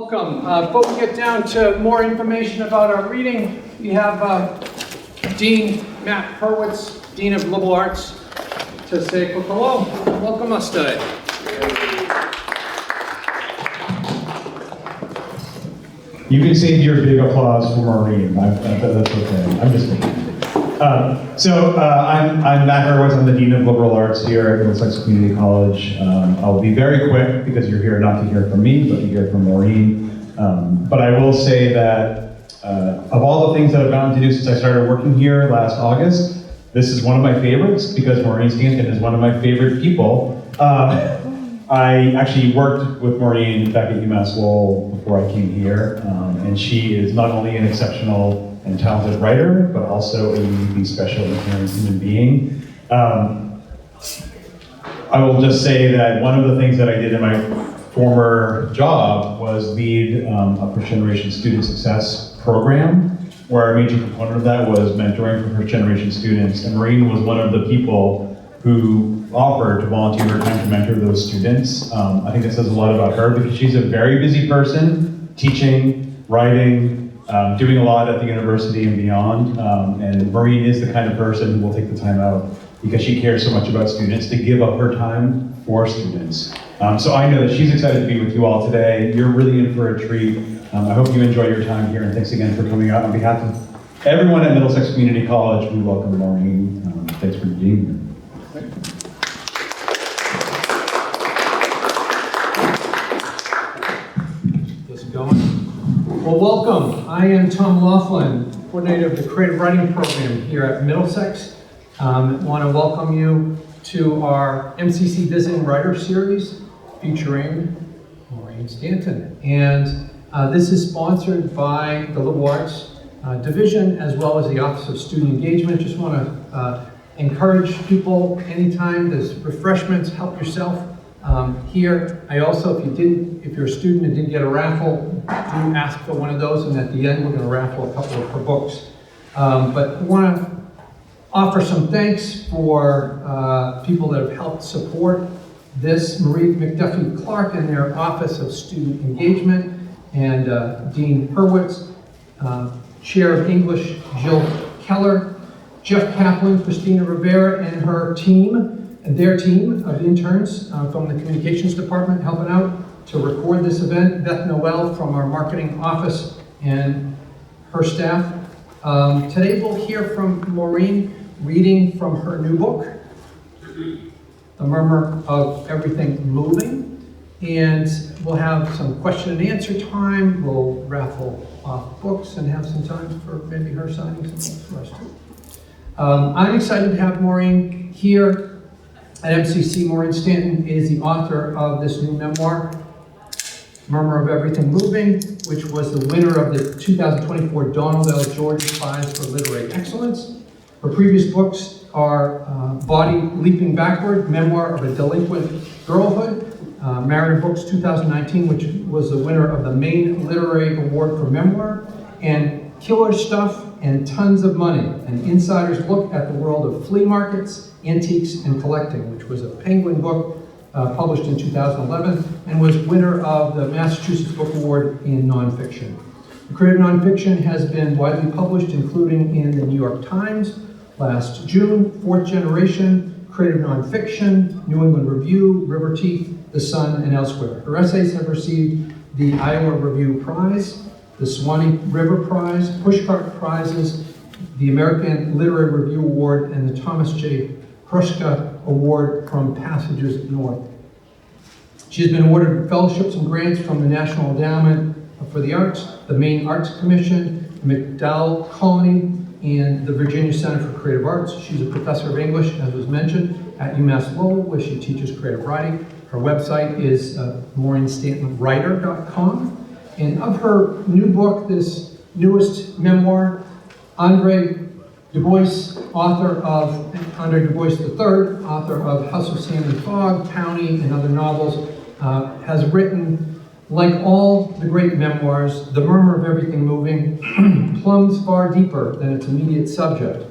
Welcome. Before we get down to more information about our reading, we have Dean Matt Hurwitz, Dean of Liberal Arts, to say a quick hello. Welcome us today. You can save your big applause for Maureen. That's okay. I'm just kidding. I'm Matt Hurwitz. I'm the Dean of Liberal Arts here at Middlesex Community College. I'll be very quick because you're here not to hear from me, but to hear from Maureen. But I will say that of all the things that I've gotten to do since I started working here last August, this is one of my favorites because Maureen Stanton is one of my favorite people. I actually worked with Maureen back at UMass Lowell before I came here, and she is not only an exceptional and talented writer, but also a uniquely special and caring human being. I will just say that one of the things that I did in my former job was lead a first generation student success program, where a major component of that was mentoring for first generation students. And Maureen was one of the people who offered to volunteer her time to mentor those students. I think that says a lot about her because she's a very busy person, teaching, writing, doing a lot at the university and beyond. And Maureen is the kind of person who will take the time out because she cares so much about students to give up her time for students. So I know that she's excited to be with you all today. You're really in for a treat. I hope you enjoy your time here, and thanks again for coming out. On behalf of everyone at Middlesex Community College, we welcome Maureen. Thanks for being here. Well, welcome. I am Tom Laughlin, coordinator of the Creative Writing Program here at Middlesex. I want to welcome you to our MCC Visiting Writer Series featuring Maureen Stanton. And this is sponsored by the Liberal Arts Division as well as the Office of Student Engagement. Just want to encourage people anytime there's refreshments, help yourself. Here, I also, if you're a student and didn't get a raffle, do ask for one of those, and at the end we're going to raffle a couple of her books. But I want to offer some thanks for people that have helped support this. Marie McDuffie Clark in their Office of Student Engagement, and Dean Hurwitz, Chair of English Jill Keller, Jeff Kaplan, Christina Rivera, and her team. Their team of interns from the communications department helping out to record this event. Beth Noel from our marketing office and her staff. Today we'll hear from Maureen reading from her new book, The Murmur of Everything Moving. And we'll have some question and answer time. We'll raffle off books and have some time for maybe her signing some books for us too. I'm excited to have Maureen here. At MCC, Maureen Stanton is the author of this new memoir, Murmur of Everything Moving, which was the winner of the 2024 Donald L. George Prize for Literary Excellence. Her previous books are Body Leaping Backward, Memoir of a Delinquent Girlhood, Marion Books 2019, which was the winner of the Maine Literary Award for Memoir, and Killer Stuff and Tons of Money, an insider's look at the world of flea markets, antiques, and collecting, which was a Penguin book published in 2011 and was winner of the Massachusetts Book Award in Nonfiction. Creative Nonfiction has been widely published, including in the New York Times last June, Fourth Generation, Creative Nonfiction, New England Review, River Teeth, The Sun, and elsewhere. Her essays have received the Iowa Review Prize, the Sewanee River Prize, Pushcart Prizes, the American Literary Review Award, and the Thomas J. Hruska Award from Passages North. She has been awarded fellowships and grants from the National Endowment for the Arts, the Maine Arts Commission, MacDowell Colony, and the Virginia Center for Creative Arts. She's a professor of English, as was mentioned, at UMass Lowell, where she teaches creative writing. Her website is MaureenStantonWriter.com. And of her new book, this newest memoir, Andre Du Bois III, author of House of Sand and Fog, Townie, and other novels, has written, like all the great memoirs, The Murmur of Everything Moving plumbs far deeper than its immediate subject.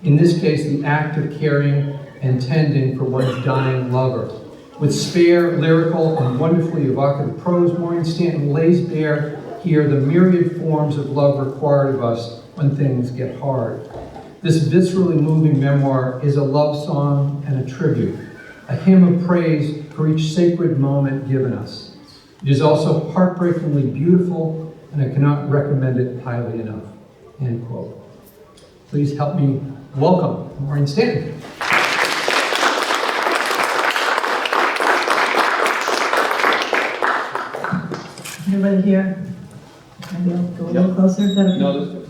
In this case, the act of caring and tending for one's dying lover. With spare, lyrical, and wonderfully evocative prose, Maureen Stanton lays bare here the myriad forms of love required of us when things get hard. This viscerally moving memoir is a love song and a tribute, a hymn of praise for each sacred moment given us. It is also heartbreakingly beautiful, and I cannot recommend it highly enough." End quote. Please help me welcome Maureen Stanton. Everybody here? Maybe I'll go a little closer. Is that okay? No, that's good.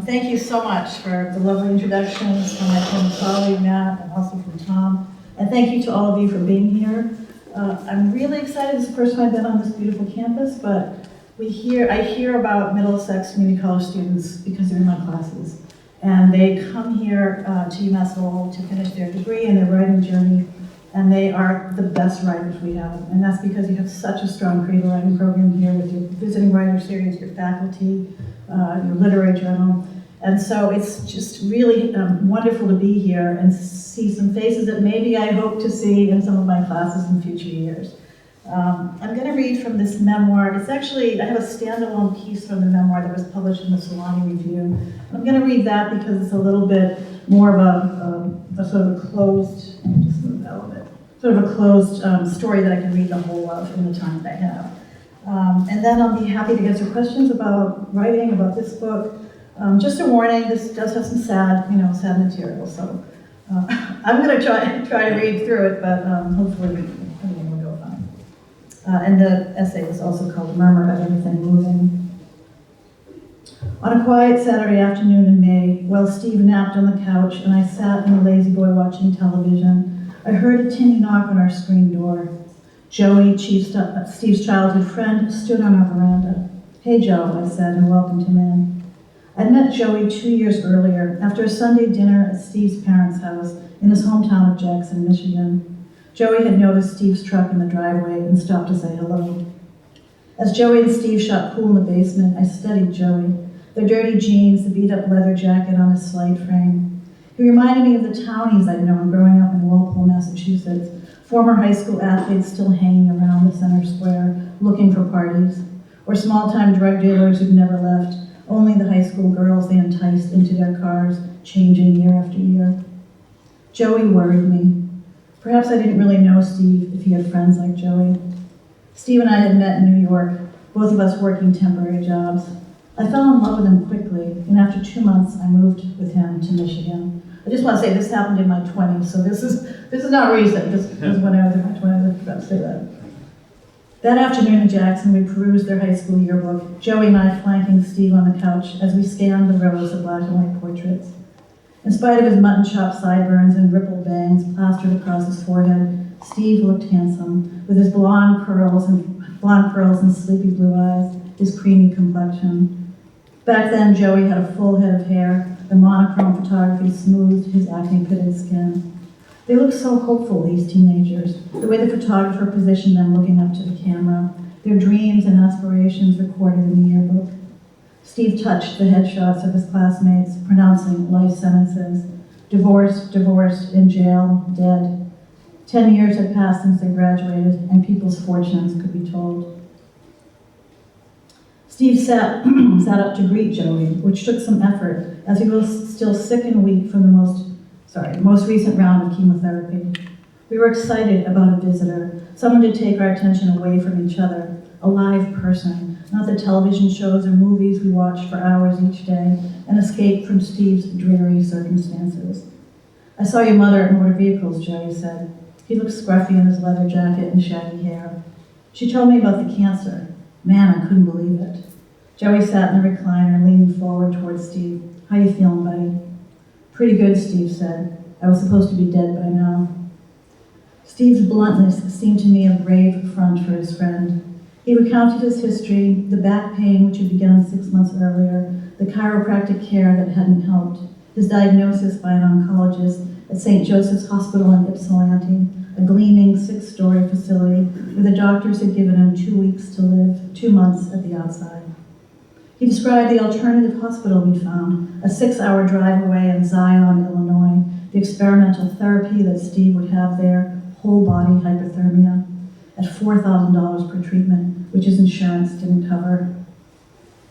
Thank you so much for the lovely introductions from my former colleague Matt and also from Tom. And thank you to all of you for being here. I'm really excited. It's the first time I've been on this beautiful campus, but I hear about Middlesex Community College students because they're in my classes. And they come here to UMass Lowell to finish their degree and their writing journey. And they are the best writers we have. And that's because you have such a strong creative writing program here with your visiting writer series, your faculty, your literary journal. And so it's just really wonderful to be here and see some faces that maybe I hope to see in some of my classes in future years. I'm going to read from this memoir. It's actually, I have a standalone piece from the memoir that was published in the Sewanee Review. I'm going to read that because it's a little bit more of a sort of a closed, just move that a little bit, sort of a closed story that I can read the whole of in the time that I have. And then I'll be happy to answer questions about writing, about this book. Just a warning, this does have some sad material, so I'm going to try to read through it, but hopefully everything will go fine. And the essay is also called Murmur of Everything Moving. On a quiet Saturday afternoon in May, while Steve napped on the couch and I sat in the lazy boy watching television, I heard a tinny knock on our screen door. Joey, Steve's childhood friend, stood on our veranda. "Hey, Joe," I said, and welcomed him in. I'd met Joey 2 years earlier after a Sunday dinner at Steve's parents' house in his hometown of Jackson, Michigan. Joey had noticed Steve's truck in the driveway and stopped to say hello. As Joey and Steve shot pool in the basement, I studied Joey, the dirty jeans, the beat-up leather jacket on his slide frame. He reminded me of the townies I'd known growing up in Walpole, Massachusetts, former high school athletes still hanging around the center square, looking for parties, or small-time drug dealers who'd never left, only the high school girls they enticed into their cars, changing year after year. Joey worried me. Perhaps I didn't really know Steve if he had friends like Joey. Steve and I had met in New York, both of us working temporary jobs. I fell in love with him quickly, and after 2 months, I moved with him to Michigan. I just want to say this happened in my 20s, so this is not recent. This was when I was in my 20s. I forgot to say that. That afternoon in Jackson, we perused their high school yearbook, Joey and I flanking Steve on the couch as we scanned the rows of black and white portraits. In spite of his mutton chop sideburns and rippled bangs plastered across his forehead, Steve looked handsome, with his blonde curls and sleepy blue eyes, his creamy complexion. Back then, Joey had a full head of hair, the monochrome photography smoothed his acne-pitted skin. They looked so hopeful, these teenagers, the way the photographer positioned them looking up to the camera, their dreams and aspirations recorded in the yearbook. Steve touched the headshots of his classmates, pronouncing life sentences: divorced, in jail, dead. 10 years had passed since they graduated, and people's fortunes could be told. Steve sat up to greet Joey, which took some effort, as he was still sick and weak from the most recent round of chemotherapy. We were excited about a visitor, someone to take our attention away from each other, a live person, not the television shows or movies we watched for hours each day, and escape from Steve's dreary circumstances. "I saw your mother at Motor Vehicles," Joey said. He looked scruffy in his leather jacket and shaggy hair. "She told me about the cancer. Man, I couldn't believe it." Joey sat in the recliner, leaning forward towards Steve. "How you feeling, buddy?" "Pretty good," Steve said. "I was supposed to be dead by now." Steve's bluntness seemed to me a brave front for his friend. He recounted his history, the back pain which had begun 6 months earlier, the chiropractic care that hadn't helped, his diagnosis by an oncologist at St. Joseph's Hospital in Ypsilanti, a gleaming 6-story facility where the doctors had given him 2 weeks to live, 2 months at the outside. He described the alternative hospital we'd found, a 6-hour drive away in Zion, Illinois, the experimental therapy that Steve would have there, whole body hypothermia, at $4,000 per treatment, which his insurance didn't cover.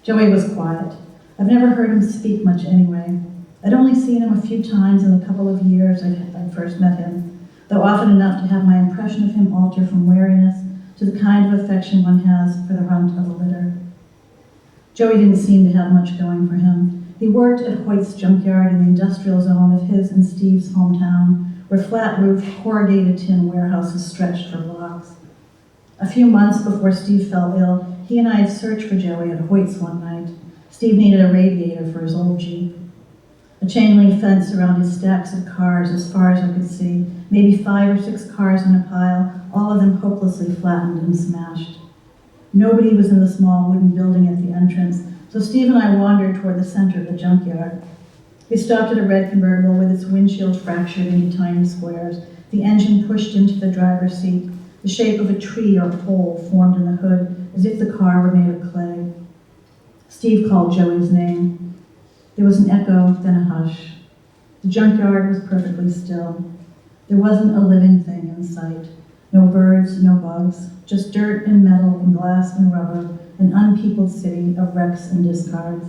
Joey was quiet. I've never heard him speak much anyway. I'd only seen him a few times in the couple of years I first met him, though often enough to have my impression of him alter from wariness to the kind of affection one has for the runt of a litter. Joey didn't seem to have much going for him. He worked at Hoyt's junkyard in the industrial zone of his and Steve's hometown, where flat-roofed, corrugated tin warehouses stretched for blocks. A few months before Steve fell ill, he and I had searched for Joey at Hoyt's one night. Steve needed a radiator for his old Jeep. A chain-link fence surrounded stacks of cars as far as I could see, maybe 5 or 6 cars in a pile, all of them hopelessly flattened and smashed. Nobody was in the small wooden building at the entrance, so Steve and I wandered toward the center of the junkyard. We stopped at a red convertible with its windshield fractured into tiny squares, the engine pushed into the driver's seat, the shape of a tree or pole formed in the hood, as if the car were made of clay. Steve called Joey's name. There was an echo, then a hush. The junkyard was perfectly still. There wasn't a living thing in sight. No birds, no bugs, just dirt and metal and glass and rubber, an unpeopled city of wrecks and discards.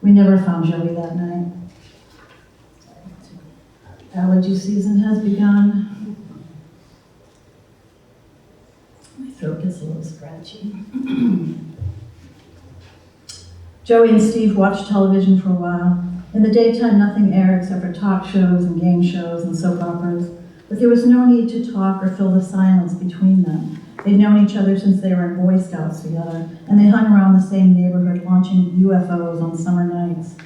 We never found Joey that night. Allergy season has begun. My throat gets a little scratchy. Joey and Steve watched television for a while. In the daytime, nothing aired except for talk shows and game shows and soap operas. But there was no need to talk or fill the silence between them. They'd known each other since they were in Boy Scouts together, and they hung around the same neighborhood launching UFOs on summer nights.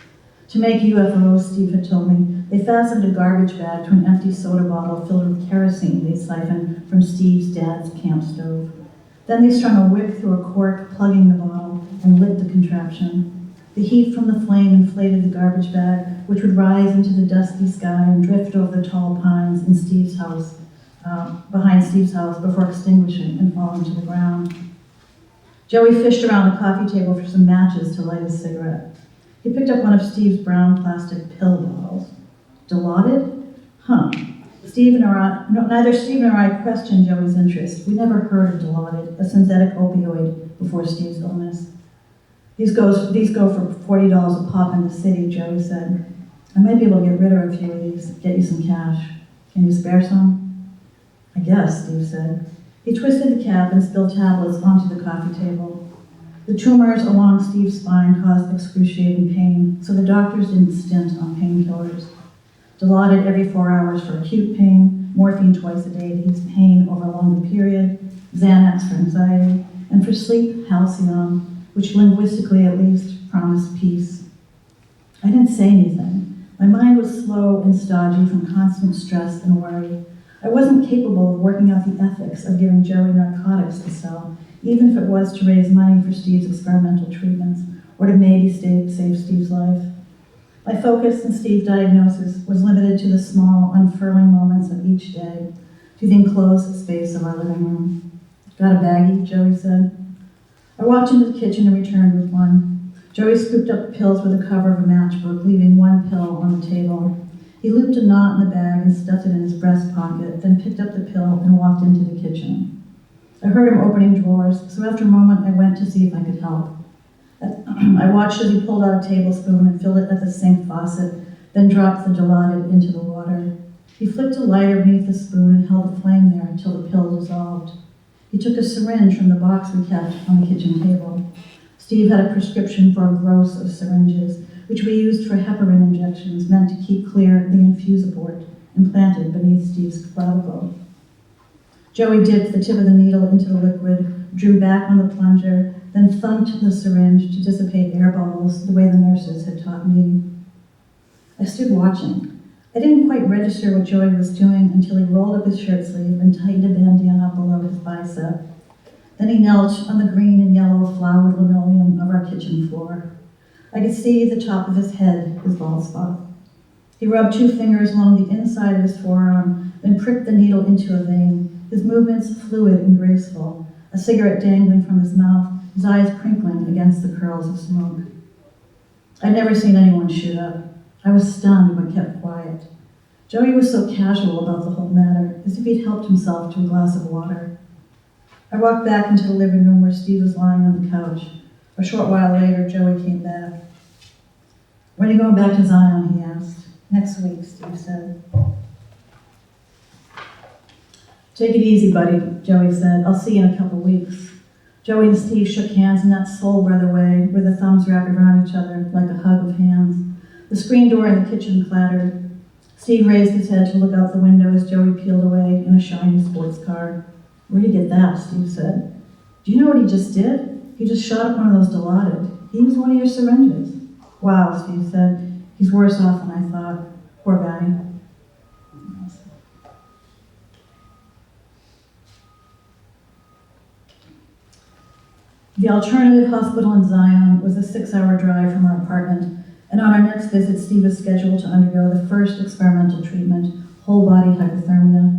To make UFOs, Steve had told me, they fastened a garbage bag to an empty soda bottle filled with kerosene they'd siphoned from Steve's dad's camp stove. Then they strung a wick through a cork, plugging the bottle, and lit the contraption. The heat from the flame inflated the garbage bag, which would rise into the dusky sky and drift over the tall pines in Steve's house, behind Steve's house, before extinguishing and falling to the ground. Joey fished around the coffee table for some matches to light his cigarette. He picked up one of Steve's brown plastic pill bottles. Dilaudid? Huh. Neither Steve nor I questioned Joey's interest. We never heard of Dilaudid, a synthetic opioid, before Steve's illness. These go for $40 a pop in the city, Joey said. I might be able to get rid of a few of these, get you some cash. Can you spare some? I guess, Steve said. He twisted the cap and spilled tablets onto the coffee table. The tumors along Steve's spine caused excruciating pain, so the doctors didn't stint on painkillers. Dilaudid every 4 hours for acute pain, morphine twice a day to ease pain over a longer period, Xanax for anxiety, and for sleep, Halcyon, which linguistically at least promised peace. I didn't say anything. My mind was slow and stodgy from constant stress and worry. I wasn't capable of working out the ethics of giving Joey narcotics to sell, even if it was to raise money for Steve's experimental treatments, or to maybe save Steve's life. My focus in Steve's diagnosis was limited to the small, unfurling moments of each day, to the enclosed space of our living room. Got a baggie, Joey said. I walked into the kitchen and returned with one. Joey scooped up the pills with the cover of a matchbook, leaving one pill on the table. He looped a knot in the bag and stuffed it in his breast pocket, then picked up the pill and walked into the kitchen. I heard him opening drawers, so after a moment I went to see if I could help. I watched as he pulled out a tablespoon and filled it at the sink faucet, then dropped the Dilaudid into the water. He flicked a lighter beneath the spoon and held the flame there until the pill dissolved. He took a syringe from the box we kept on the kitchen table. Steve had a prescription for a gross of syringes, which we used for heparin injections meant to keep clear the infusiport implanted beneath Steve's clavicle. Joey dipped the tip of the needle into the liquid, drew back on the plunger, then thumped the syringe to dissipate air bubbles the way the nurses had taught me. I stood watching. I didn't quite register what Joey was doing until he rolled up his shirt sleeve and tightened a bandana below his bicep. Then he knelt on the green and yellow flowered linoleum of our kitchen floor. I could see the top of his head, his bald spot. He rubbed 2 fingers along the inside of his forearm, then pricked the needle into a vein, his movements fluid and graceful, a cigarette dangling from his mouth, his eyes crinkling against the curls of smoke. I'd never seen anyone shoot up. I was stunned but kept quiet. Joey was so casual about the whole matter. as if he'd helped himself to a glass of water. I walked back into the living room where Steve was lying on the couch. A short while later, Joey came back. "When are you going back to Zion?" he asked. "Next week," Steve said. "Take it easy, buddy," Joey said. "I'll see you in a couple weeks." Joey and Steve shook hands in that soul brother way, where the thumbs wrapped around each other like a hug of hands. The screen door in the kitchen clattered. Steve raised his head to look out the window as Joey peeled away in a shiny sports car. "Where'd you get that?" Steve said. "Do you know what he just did? He just shot up one of those Dilaudid. He used one of your syringes." "Wow," Steve said. "He's worse off than I thought. Poor guy." The alternative hospital in Zion was a 6-hour drive from our apartment, and on our next visit, Steve was scheduled to undergo the first experimental treatment, whole-body hypothermia.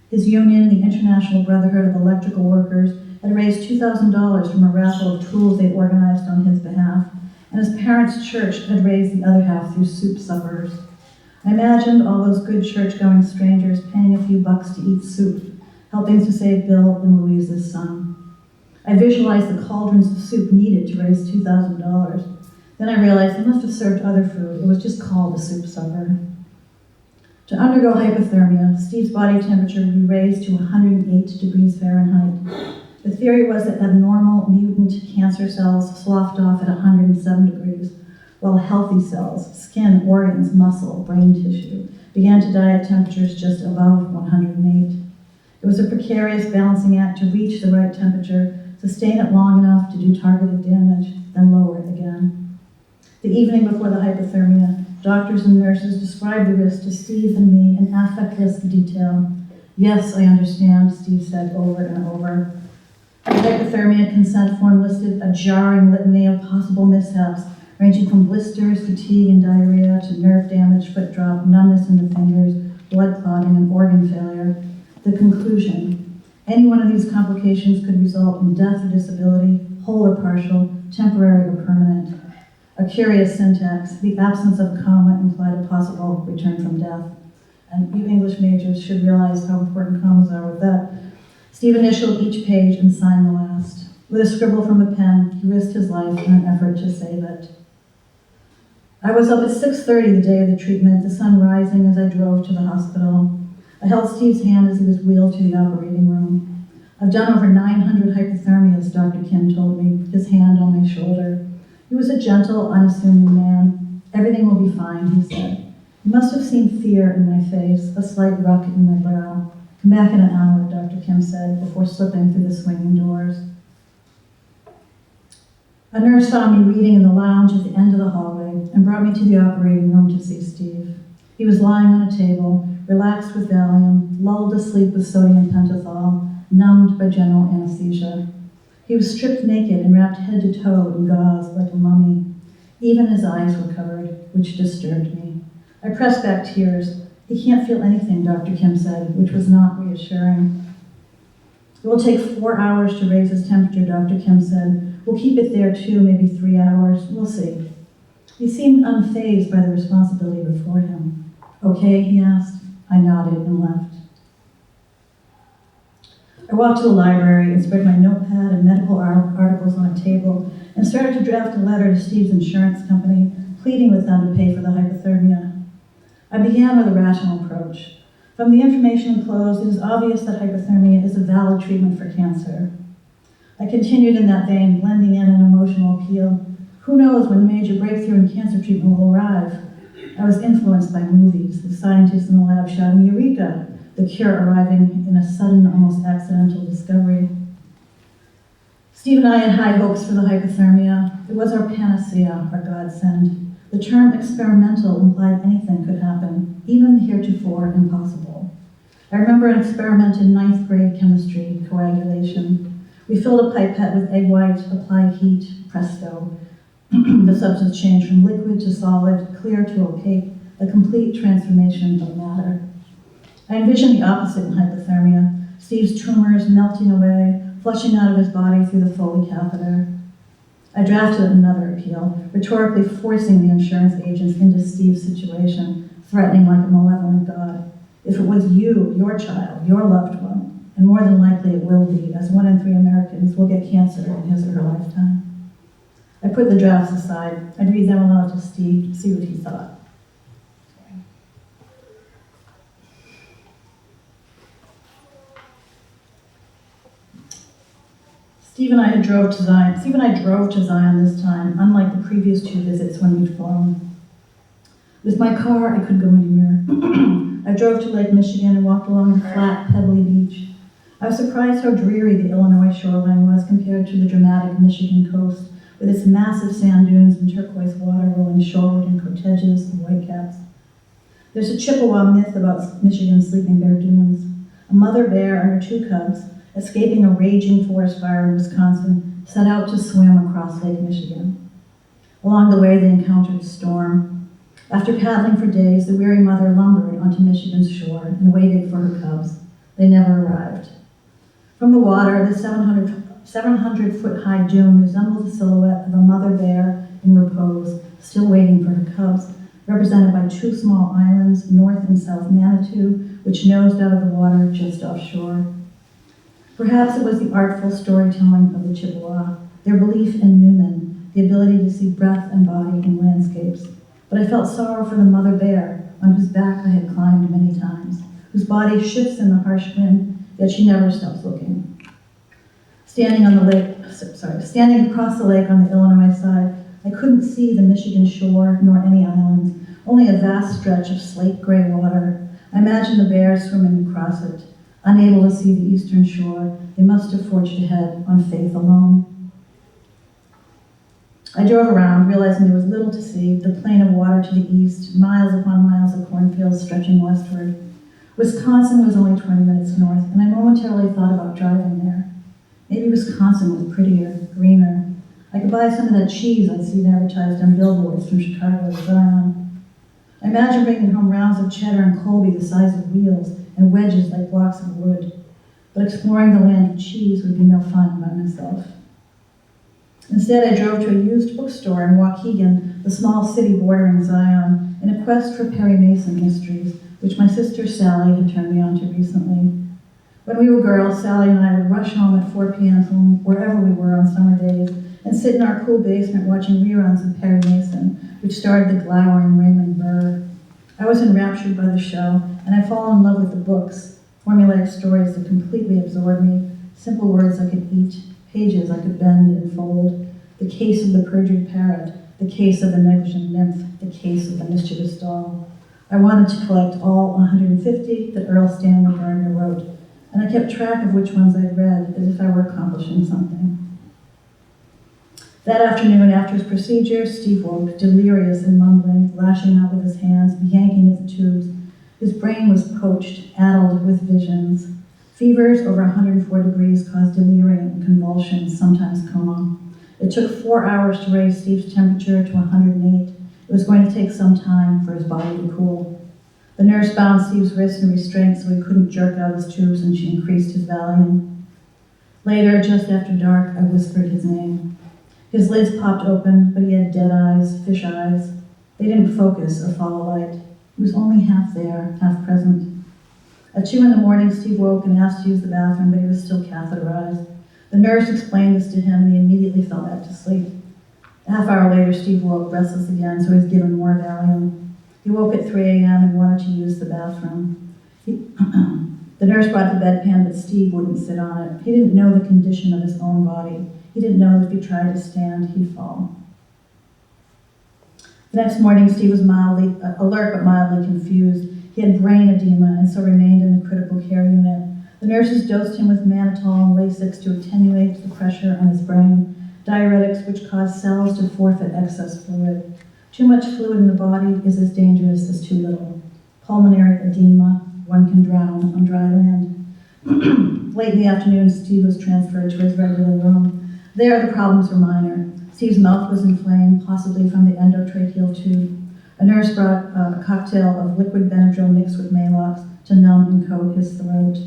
His union, the International Brotherhood of Electrical Workers, had raised $2,000 from a raffle of tools they'd organized on his behalf, and his parents' church had raised the other half through soup suppers. I imagined all those good church-going strangers paying a few bucks to eat soup, helping to save Bill and Louise's son. I visualized the cauldrons of soup needed to raise $2,000. Then I realized they must have served other food. It was just called a soup supper. To undergo hypothermia, Steve's body temperature would be raised to 108 degrees Fahrenheit. The theory was that abnormal mutant cancer cells sloughed off at 107 degrees, while healthy cells, skin, organs, muscle, brain tissue, began to die at temperatures just above 108. It was a precarious balancing act to reach the right temperature, sustain it long enough to do targeted damage, then lower it again. The evening before the hypothermia, doctors and nurses described the risk to Steve and me in affectless detail. "Yes, I understand," Steve said over and over. The hypothermia consent form listed a jarring litany of possible mishaps, ranging from blisters, fatigue, and diarrhea to nerve damage, foot drop, numbness in the fingers, blood clotting, and organ failure. The conclusion: any one of these complications could result in death or disability, whole or partial, temporary or permanent. A curious syntax: the absence of a comma implied a possible return from death. And you English majors should realize how important commas are with that. Steve initialed each page and signed the last. With a scribble from a pen, he risked his life in an effort to save it. I was up at 6:30 the day of the treatment, the sun rising as I drove to the hospital. I held Steve's hand as he was wheeled to the operating room. "I've done over 900 hypothermias," Dr. Kim told me, his hand on my shoulder. He was a gentle, unassuming man. "Everything will be fine," he said. You must have seen fear in my face, a slight ruck in my brow. "Come back in an hour," Dr. Kim said, before slipping through the swinging doors. A nurse found me reading in the lounge at the end of the hallway and brought me to the operating room to see Steve. He was lying on a table, relaxed with Valium, lulled to sleep with sodium pentothal, numbed by general anesthesia. He was stripped naked and wrapped head to toe in gauze like a mummy. Even his eyes were covered, which disturbed me. I pressed back tears. "He can't feel anything," Dr. Kim said, which was not reassuring. "It will take 4 hours to raise his temperature," Dr. Kim said. "We'll keep it there 2, maybe 3 hours. We'll see." He seemed unfazed by the responsibility before him. "Okay," he asked. I nodded and left. I walked to the library and spread my notepad and medical articles on a table and started to draft a letter to Steve's insurance company, pleading with them to pay for the hypothermia. I began with a rational approach. From the information enclosed, it is obvious that hypothermia is a valid treatment for cancer. I continued in that vein, blending in an emotional appeal. Who knows when the major breakthrough in cancer treatment will arrive? I was influenced by movies, the scientists in the lab shouting, "Eureka!" the cure arriving in a sudden, almost accidental discovery. Steve and I had high hopes for the hypothermia. It was our panacea, our godsend. The term experimental implied anything could happen, even the heretofore impossible. I remember an experiment in 9th grade chemistry, coagulation. We filled a pipette with egg white, applied heat, presto. The substance changed from liquid to solid, clear to opaque, a complete transformation of matter. I envisioned the opposite in hypothermia, Steve's tumors melting away, flushing out of his body through the Foley catheter. I drafted another appeal, rhetorically forcing the insurance agents into Steve's situation, threatening like a malevolent god. If it was you, your child, your loved one, and more than likely it will be, as 1 in 3 Americans will get cancer in his or her lifetime. I put the drafts aside. I'd read them aloud to Steve to see what he thought. Steve and I drove to Zion this time, unlike the previous 2 visits when we'd flown. With my car, I could go anywhere. I drove to Lake Michigan and walked along the flat, pebbly beach. I was surprised how dreary the Illinois shoreline was compared to the dramatic Michigan coast, with its massive sand dunes and turquoise water rolling shoreward in corteges of whitecaps. There's a Chippewa myth about Michigan's sleeping bear dunes. A mother bear and her 2 cubs, escaping a raging forest fire in Wisconsin, set out to swim across Lake Michigan. Along the way, they encountered a storm. After paddling for days, the weary mother lumbered onto Michigan's shore and waited for her cubs. They never arrived. From the water, the 700-foot-high dune resembled the silhouette of a mother bear in repose, still waiting for her cubs, represented by 2 small islands, North and South Manitou, which nosed out of the water just offshore. Perhaps it was the artful storytelling of the Chippewa, their belief in Newman, the ability to see breath and body in landscapes. But I felt sorrow for the mother bear, on whose back I had climbed many times, whose body shifts in the harsh wind, yet she never stops looking. Standing across the lake on the Illinois side, I couldn't see the Michigan shore nor any islands, only a vast stretch of slate gray water. I imagined the bears swimming across it. Unable to see the eastern shore, they must have forged ahead on faith alone. I drove around, realizing there was little to see, the plain of water to the east, miles upon miles of cornfields stretching westward. Wisconsin was only 20 minutes north, and I momentarily thought about driving there. Maybe Wisconsin was prettier, greener. I could buy some of that cheese I'd seen advertised on billboards from Chicago to Zion. I imagined bringing home rounds of cheddar and Colby the size of wheels and wedges like blocks of wood. But exploring the land of cheese would be no fun by myself. Instead, I drove to a used bookstore in Waukegan, the small city bordering Zion, in a quest for Perry Mason mysteries, which my sister Sally had turned me on to recently. When we were girls, Sally and I would rush home at 4 p.m. from wherever we were on summer days and sit in our cool basement watching reruns of Perry Mason, which starred the glowering Raymond Burr. I was enraptured by the show, and I'd fallen in love with the books, formulaic stories that completely absorbed me, simple words I could eat, pages I could bend and fold, the case of the perjured parrot, the case of the negligent nymph, the case of the mischievous doll. I wanted to collect all 150 that Earl Stanley Gardner wrote, and I kept track of which ones I'd read as if I were accomplishing something. That afternoon, after his procedure, Steve woke, delirious and mumbling, lashing out with his hands, yanking at the tubes. His brain was poached, addled with visions. Fevers over 104 degrees caused delirium, convulsions, sometimes coma. It took 4 hours to raise Steve's temperature to 108. It was going to take some time for his body to cool. The nurse bound Steve's wrists in restraints so he couldn't jerk out his tubes, and she increased his Valium. Later, just after dark, I whispered his name. His lids popped open, but he had dead eyes, fish eyes. They didn't focus or follow light. He was only half there, half present. At 2 a.m, Steve woke and asked to use the bathroom, but he was still catheterized. The nurse explained this to him, and he immediately fell back to sleep. A half hour later, Steve woke, restless again, so he was given more Valium. He woke at 3 a.m. and wanted to use the bathroom. The nurse brought the bedpan, but Steve wouldn't sit on it. He didn't know the condition of his own body. He didn't know that if he tried to stand, he'd fall. The next morning, Steve was mildly alert but mildly confused. He had brain edema and so remained in the critical care unit. The nurses dosed him with mannitol and Lasix to attenuate the pressure on his brain, diuretics which cause cells to forfeit excess fluid. Too much fluid in the body is as dangerous as too little. Pulmonary edema, one can drown on dry land. Late in the afternoon, Steve was transferred to his regular room. There, the problems were minor. Steve's mouth was inflamed, possibly from the endotracheal tube. A nurse brought a cocktail of liquid Benadryl mixed with Maalox to numb and coat his throat.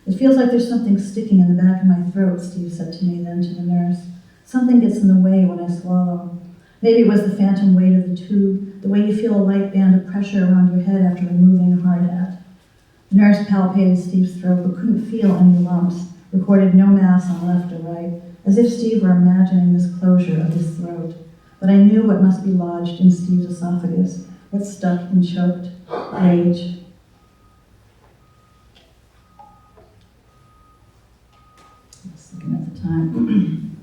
It feels like there's something sticking in the back of my throat, Steve said to me then to the nurse. Something gets in the way when I swallow. Maybe it was the phantom weight of the tube, the way you feel a light band of pressure around your head after removing a hard hat. The nurse palpated Steve's throat but couldn't feel any lumps, recorded no mass on left or right, as if Steve were imagining this closure of his throat. But I knew what must be lodged in Steve's esophagus, what stuck and choked. Rage. Just looking at the time.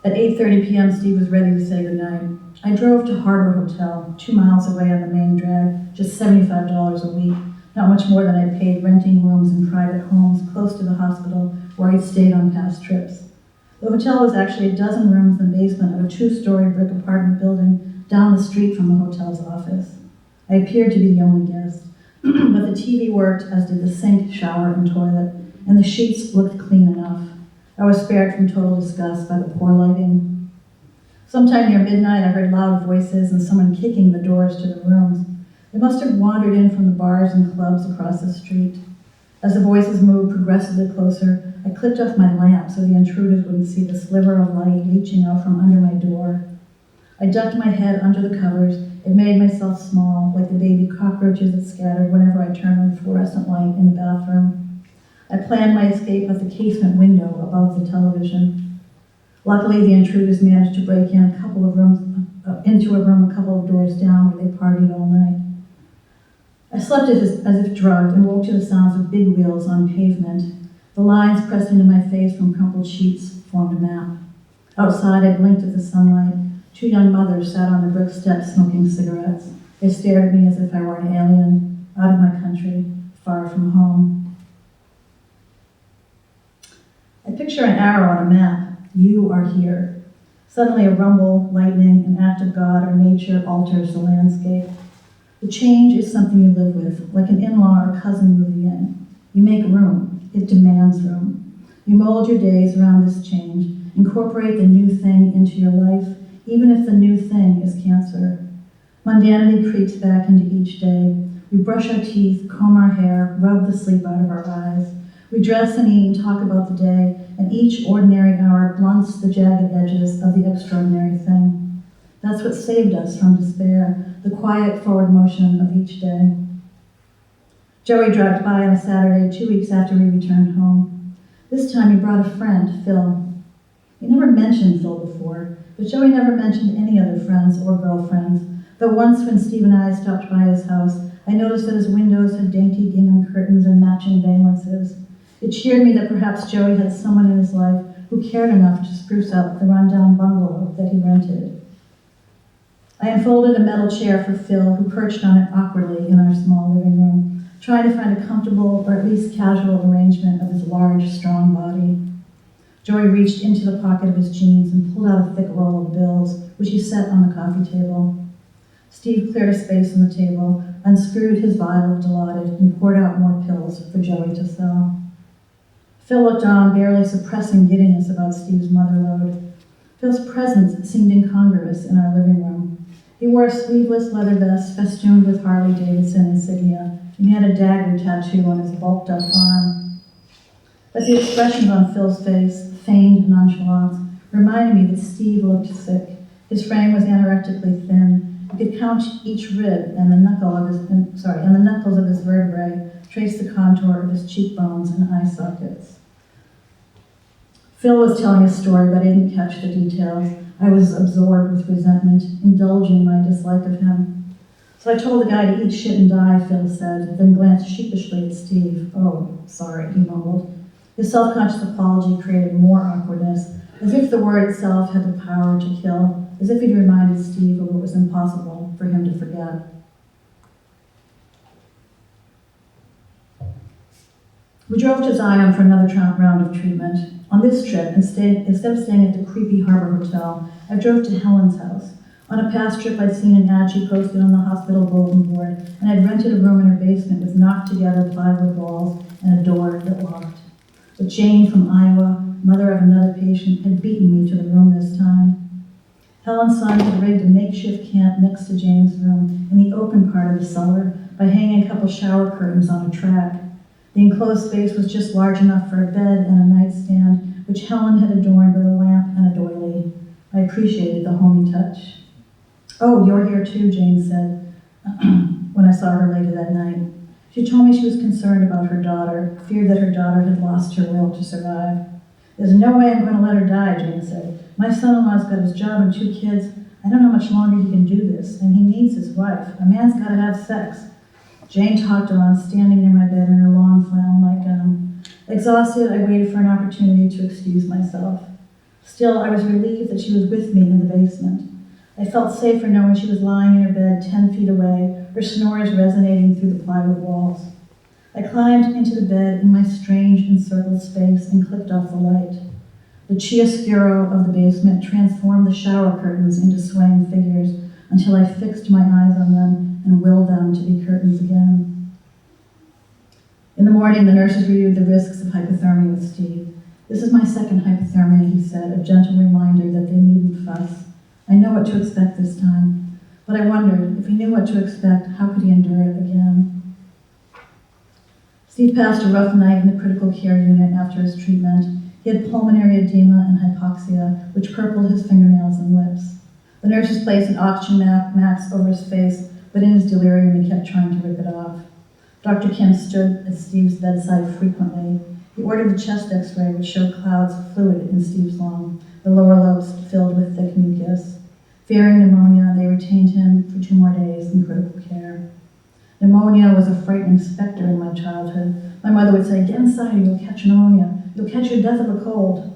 At 8:30 p.m., Steve was ready to say goodnight. I drove to Harbor Hotel, 2 miles away on the Maine Drag, just $75 a week, not much more than I paid renting rooms in private homes close to the hospital where I'd stayed on past trips. The hotel was actually a dozen rooms in the basement of a 2-story brick apartment building down the street from the hotel's office. I appeared to be the only guest, but the TV worked, as did the sink, shower, and toilet, and the sheets looked clean enough. I was spared from total disgust by the poor lighting. Sometime near midnight, I heard loud voices and someone kicking the doors to the rooms. They must have wandered in from the bars and clubs across the street. As the voices moved progressively closer, I clicked off my lamp so the intruders wouldn't see the sliver of light reaching out from under my door. I ducked my head under the covers and made myself small, like the baby cockroaches that scattered whenever I turned on the fluorescent light in the bathroom. I planned my escape out the casement window above the television. Luckily, the intruders managed to break in into a room a couple of doors down where they partied all night. I slept as if drugged and woke to the sounds of big wheels on pavement. The lines pressed into my face from crumpled sheets formed a map. Outside, I blinked at the sunlight. 2 young mothers sat on the brick steps smoking cigarettes. They stared at me as if I were an alien, out of my country, far from home. I picture an arrow on a map. You are here. Suddenly a rumble, lightning, an act of God or nature alters the landscape. The change is something you live with, like an in-law or cousin moving in. You make room. It demands room. You mold your days around this change, incorporate the new thing into your life, even if the new thing is cancer. Mundanity creeps back into each day. We brush our teeth, comb our hair, rub the sleep out of our eyes. We dress and eat and talk about the day, and each ordinary hour blunts the jagged edges of the extraordinary thing. That's what saved us from despair, the quiet forward motion of each day. Joey dropped by on a Saturday 2 weeks after we returned home. This time he brought a friend, Phil. He never mentioned Phil before, but Joey never mentioned any other friends or girlfriends, though once when Steve and I stopped by his house, I noticed that his windows had dainty gingham curtains and matching valances. It cheered me that perhaps Joey had someone in his life who cared enough to spruce up the rundown bungalow that he rented. I unfolded a metal chair for Phil, who perched on it awkwardly in our small living room, trying to find a comfortable or at least casual arrangement of his large, strong body. Joey reached into the pocket of his jeans and pulled out a thick roll of bills, which he set on the coffee table. Steve cleared a space on the table, unscrewed his vial of Dilaudid, and poured out more pills for Joey to sell. Phil looked on, barely suppressing giddiness about Steve's motherlode. Phil's presence seemed incongruous in our living room. He wore a sleeveless leather vest festooned with Harley-Davidson insignia, and he had a dagger tattoo on his bulked-up arm. But the expressions on Phil's face, feigned nonchalance, reminded me that Steve looked sick. His frame was anorectically thin. You could count each rib and the knuckles of his vertebrae, trace the contour of his cheekbones and eye sockets. Phil was telling a story, but I didn't catch the details. I was absorbed with resentment, indulging my dislike of him. So I told the guy to eat shit and die, Phil said, then glanced sheepishly at Steve. Oh, sorry, he mumbled. His self-conscious apology created more awkwardness, as if the word itself had the power to kill, as if he'd reminded Steve of what was impossible for him to forget. We drove to Zion for another round of treatment. On this trip, instead of staying at the creepy Harbor Hotel, I drove to Helen's house. On a past trip, I'd seen an ad she posted on the hospital bulletin board, and I'd rented a room in her basement with knocked-together plywood walls and a door that locked. But Jane from Iowa, mother of another patient, had beaten me to the room this time. Helen's son had rigged a makeshift camp next to Jane's room in the open part of the cellar by hanging a couple shower curtains on a track. The enclosed space was just large enough for a bed and a nightstand, which Helen had adorned with a lamp and a doily. I appreciated the homey touch. "Oh, you're here too," Jane said when I saw her later that night. She told me she was concerned about her daughter, feared that her daughter had lost her will to survive. There's no way I'm going to let her die, Jane said. My son-in-law's got his job and 2 kids. I don't know how much longer he can do this, and he needs his wife. A man's got to have sex. Jane talked on, standing near my bed in her long flannel nightgown. Exhausted, I waited for an opportunity to excuse myself. Still, I was relieved that she was with me in the basement. I felt safer knowing she was lying in her bed 10 feet away, her snores resonating through the plywood walls. I climbed into the bed in my strange encircled space and clicked off the light. The chiaroscuro of the basement transformed the shower curtains into swaying figures until I fixed my eyes on them and willed them to be curtains again. In the morning, the nurses reviewed the risks of hypothermia with Steve. This is my second hypothermia, he said, a gentle reminder that they needn't fuss. I know what to expect this time, but I wondered, if he knew what to expect, how could he endure it again? Steve passed a rough night in the critical care unit after his treatment. He had pulmonary edema and hypoxia, which purpled his fingernails and lips. The nurses placed an oxygen mask over his face, but in his delirium he kept trying to rip it off. Dr. Kim stood at Steve's bedside frequently. He ordered a chest x-ray, which showed clouds of fluid in Steve's lung, the lower lobes filled with thick mucus. Fearing pneumonia, they retained him for 2 more days in critical care. Pneumonia was a frightening specter in my childhood. My mother would say, "Get inside or you'll catch pneumonia. You'll catch your death of a cold."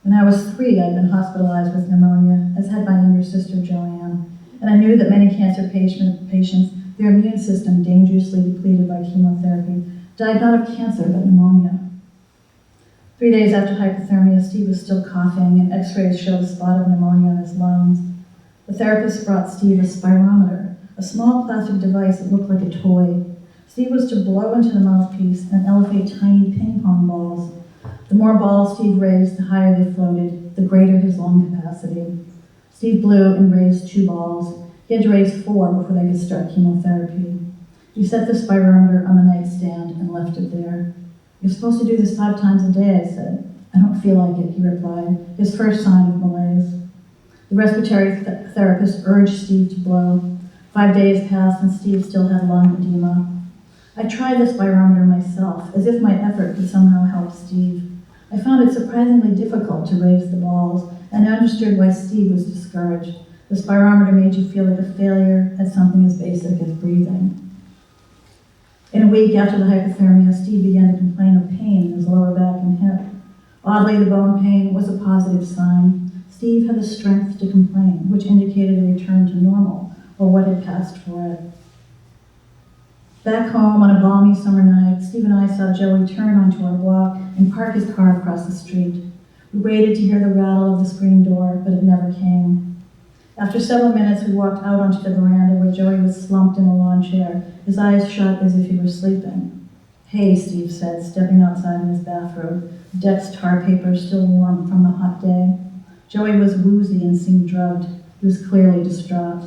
When I was 3, I'd been hospitalized with pneumonia, as had my younger sister, Joanne. And I knew that many cancer patients, their immune system dangerously depleted by chemotherapy, died not of cancer, but pneumonia. 3 days after hypothermia, Steve was still coughing, and x-rays showed a spot of pneumonia in his lungs. The therapist brought Steve a spirometer, a small plastic device that looked like a toy. Steve was to blow into the mouthpiece and elevate tiny ping-pong balls. The more balls Steve raised, the higher they floated, the greater his lung capacity. Steve blew and raised 2 balls. He had to raise 4 before they could start chemotherapy. He set the spirometer on the nightstand and left it there. "You're supposed to do this 5 times a day," I said. "I don't feel like it," he replied, his first sign of malaise. The respiratory therapist urged Steve to blow. 5 days passed and Steve still had lung edema. I tried the spirometer myself, as if my effort could somehow help Steve. I found it surprisingly difficult to raise the balls, and I understood why Steve was discouraged. The spirometer made you feel like a failure at something as basic as breathing. In a week after the hypothermia, Steve began to complain of pain in his lower back and hip. Oddly, the bone pain was a positive sign. Steve had the strength to complain, which indicated a return to normal, or what had passed for it. Back home on a balmy summer night, Steve and I saw Joey turn onto our block and park his car across the street. We waited to hear the rattle of the screen door, but it never came. After several minutes, we walked out onto the veranda where Joey was slumped in a lawn chair, his eyes shut as if he were sleeping. "Hey," Steve said, stepping outside in his bathrobe, Deck's tar paper still warm from the hot day. Joey was woozy and seemed drugged. He was clearly distraught.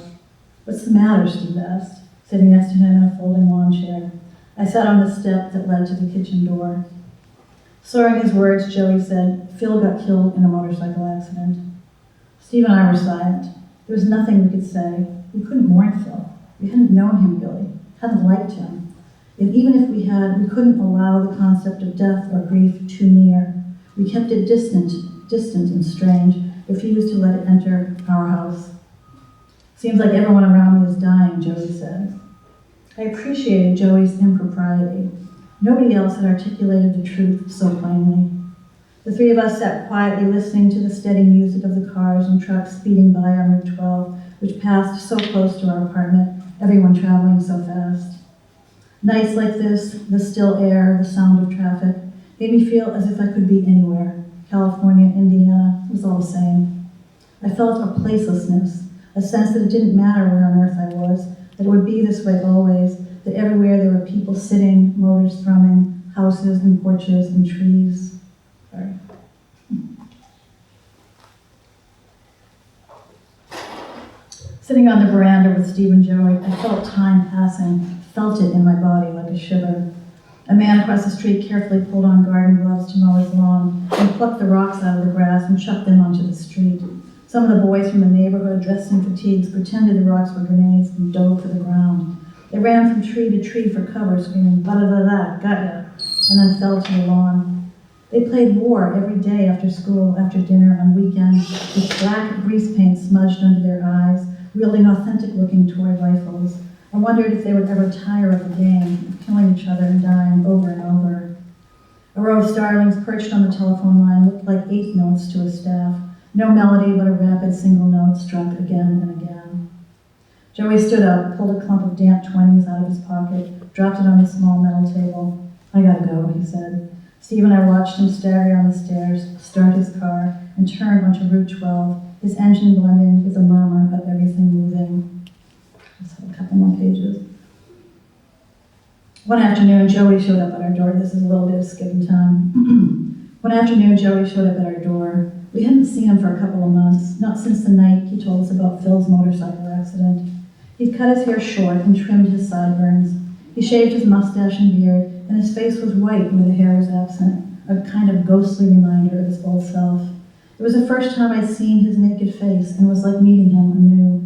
"What's the matter?" Steve asked, sitting next to him in a folding lawn chair. I sat on the step that led to the kitchen door. Slurring his words, Joey said, "Phil got killed in a motorcycle accident." Steve and I were silent. There was nothing we could say. We couldn't mourn Phil. We hadn't known him really, hadn't liked him. Even if we had, we couldn't allow the concept of death or grief too near. We kept it distant and strange, refused to let it enter our house. "Seems like everyone around me is dying," Joey said. I appreciated Joey's impropriety. Nobody else had articulated the truth so plainly. The 3 of us sat quietly listening to the steady music of the cars and trucks speeding by on Route 12, which passed so close to our apartment, everyone traveling so fast. Nights like this, the still air, the sound of traffic, made me feel as if I could be anywhere. California, Indiana, it was all the same. I felt a placelessness, a sense that it didn't matter where on earth I was, that it would be this way always, that everywhere there were people sitting, motors thrumming, houses and porches and trees. Sorry. Sitting on the veranda with Steve and Joey, I felt time passing, felt it in my body like a shiver. A man across the street carefully pulled on garden gloves to mow his lawn and plucked the rocks out of the grass and chucked them onto the street. Some of the boys from the neighborhood, dressed in fatigues, pretended the rocks were grenades and dove for the ground. They ran from tree to tree for cover, screaming, "Ba-da-da-da, got ya," and then fell to the lawn. They played war every day after school, after dinner, on weekends, with black grease paint smudged under their eyes, wielding authentic-looking toy rifles. I wondered if they would ever tire of the game, of killing each other and dying over and over. A row of starlings perched on the telephone line looked like eighth notes to a staff. No melody, but a rapid single note struck again and again. Joey stood up, pulled a clump of damp 20s out of his pocket, dropped it on the small metal table. "I gotta go," he said. Steve and I watched him stagger down the stairs, start his car, and turn onto Route 12, his engine blending with the murmur of everything moving. Let's have a couple more pages. One afternoon, Joey showed up at our door. This is a little bit of skipping time. One afternoon, Joey showed up at our door. We hadn't seen him for a couple of months, not since the night he told us about Phil's motorcycle accident. He'd cut his hair short and trimmed his sideburns. He shaved his mustache and beard, and his face was white where the hair was absent, a kind of ghostly reminder of his old self. It was the first time I'd seen his naked face, and it was like meeting him anew.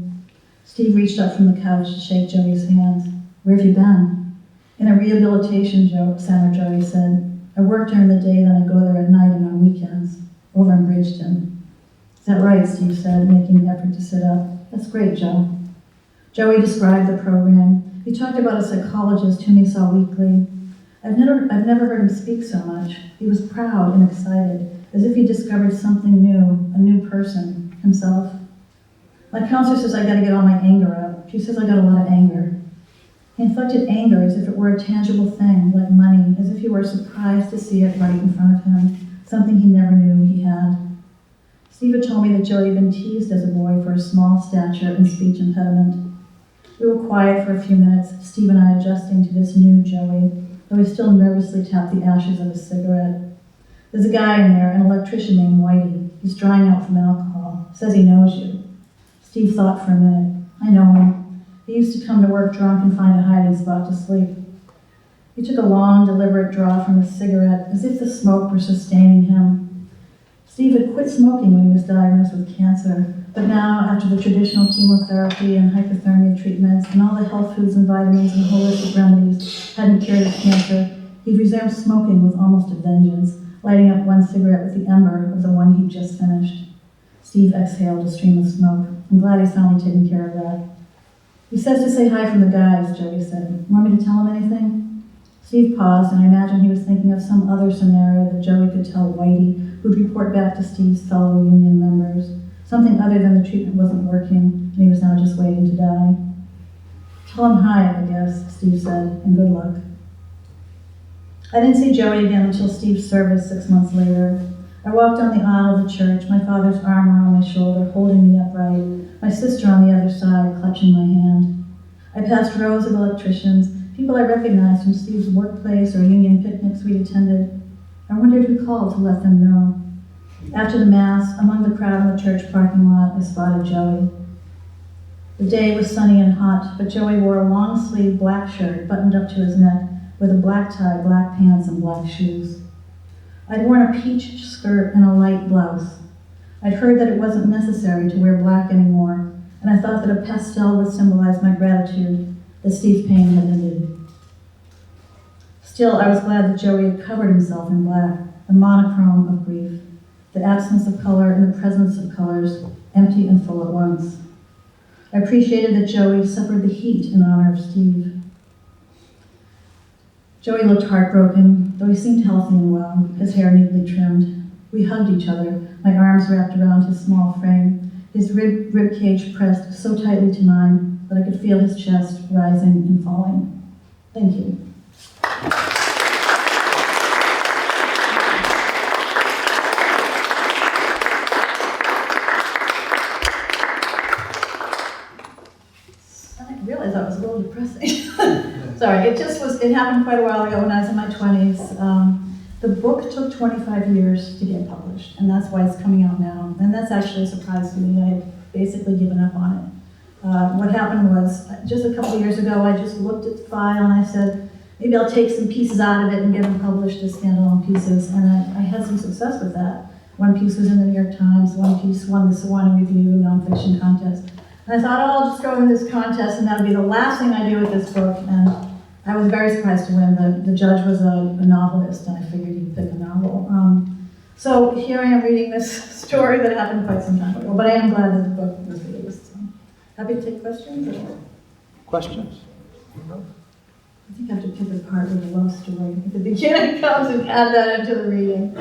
Steve reached up from the couch to shake Joey's hand. "Where have you been?" "In a rehabilitation center," Joey said. "I work during the day, then I go there at night and on weekends, over in Bridgeton." "Is that right?" Steve said, making an effort to sit up. "That's great, Joe." Joey described the program. He talked about a psychologist whom he saw weekly. I've never heard him speak so much. He was proud and excited, as if he discovered something new, a new person, himself. "My counselor says I gotta get all my anger out. She says I got a lot of anger." He inflected anger as if it were a tangible thing, like money, as if he were surprised to see it right in front of him, something he never knew he had. Steve had told me that Joey had been teased as a boy for his small stature and speech impediment. We were quiet for a few minutes, Steve and I adjusting to this new Joey, though he still nervously tapped the ashes of his cigarette. "There's a guy in there, an electrician named Whitey. He's drying out from alcohol. Says he knows you." Steve thought for a minute. "I know him. He used to come to work drunk and find a hiding spot to sleep." He took a long, deliberate draw from his cigarette, as if the smoke were sustaining him. Steve had quit smoking when he was diagnosed with cancer, but now, after the traditional chemotherapy and hypothermia treatments and all the health foods and vitamins and holistic remedies hadn't cured his cancer, he'd resumed smoking with almost a vengeance, lighting up one cigarette with the ember of the one he'd just finished. Steve exhaled a stream of smoke. "I'm glad he's finally taken care of that." "He says to say hi from the guys," Joey said. "Want me to tell him anything?" Steve paused, and I imagined he was thinking of some other scenario that Joey could tell Whitey, who'd report back to Steve's fellow union members. Something other than the treatment wasn't working, and he was now just waiting to die. "Tell him hi, I guess," Steve said, "and good luck." I didn't see Joey again until Steve's service 6 months later. I walked down the aisle of the church, my father's arm around my shoulder, holding me upright, my sister on the other side, clutching my hand. I passed rows of electricians, people I recognized from Steve's workplace or union picnics we'd attended. I wondered who called to let them know. After the Mass, among the crowd in the church parking lot, I spotted Joey. The day was sunny and hot, but Joey wore a long-sleeved black shirt buttoned up to his neck with a black tie, black pants, and black shoes. I'd worn a peach skirt and a light blouse. I'd heard that it wasn't necessary to wear black anymore, and I thought that a pastel would symbolize my gratitude that Steve's pain had ended. Still, I was glad that Joey had covered himself in black, the monochrome of grief, the absence of color and the presence of colors, empty and full at once. I appreciated that Joey suffered the heat in honor of Steve. Joey looked heartbroken, though he seemed healthy and well, his hair neatly trimmed. We hugged each other, my arms wrapped around his small frame, his rib cage pressed so tightly to mine that I could feel his chest rising and falling. Thank you. I realized that was a little depressing. Sorry, it happened quite a while ago when I was in my 20s. The book took 25 years to get published, and that's why it's coming out now. And that's actually a surprise to me. I had basically given up on it. What happened was, just a couple of years ago, I just looked at the file and I said, maybe I'll take some pieces out of it and get them published as standalone pieces. And I had some success with that. One piece was in the New York Times, one piece won the Sewanee Review Nonfiction contest. And I thought, oh, I'll just go in this contest and that'll be the last thing I do with this book. And I was very surprised to win. The judge was a novelist, and I figured he'd pick a novel. So here I am reading this story that happened quite some time ago, but I am glad that the book was released. So, happy to take questions? Or? Questions? I think I have to pick a part where the love story at the beginning comes and add that into the reading.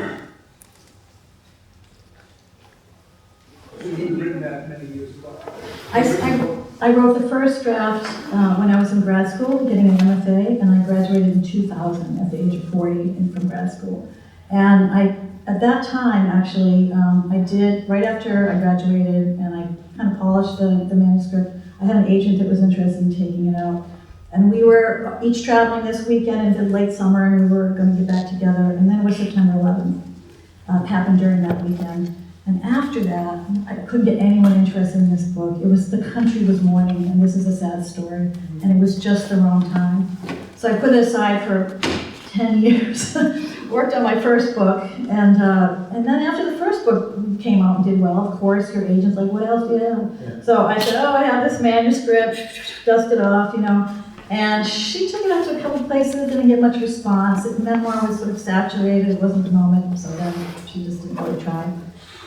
You've written that many years ago. I wrote the first draft when I was in grad school, getting an MFA, and I graduated in 2000 at the age of 40 from grad school. And at that time, actually, I did, right after I graduated, and I kind of polished the manuscript, I had an agent that was interested in taking it out. And we were each traveling this weekend into late summer, and we were going to get back together. And then it was September 11th, happened during that weekend. And after that, I couldn't get anyone interested in this book. The country was mourning, and this is a sad story, and it was just the wrong time. So I put it aside for 10 years, worked on my first book, and then after the first book came out and did well, of course, your agent's like, what else do you have? Yeah. So I said, oh, I have this manuscript, dust it off, and she took it out to a couple places, didn't get much response. The memoir was sort of saturated, it wasn't the moment, so then she just didn't really try.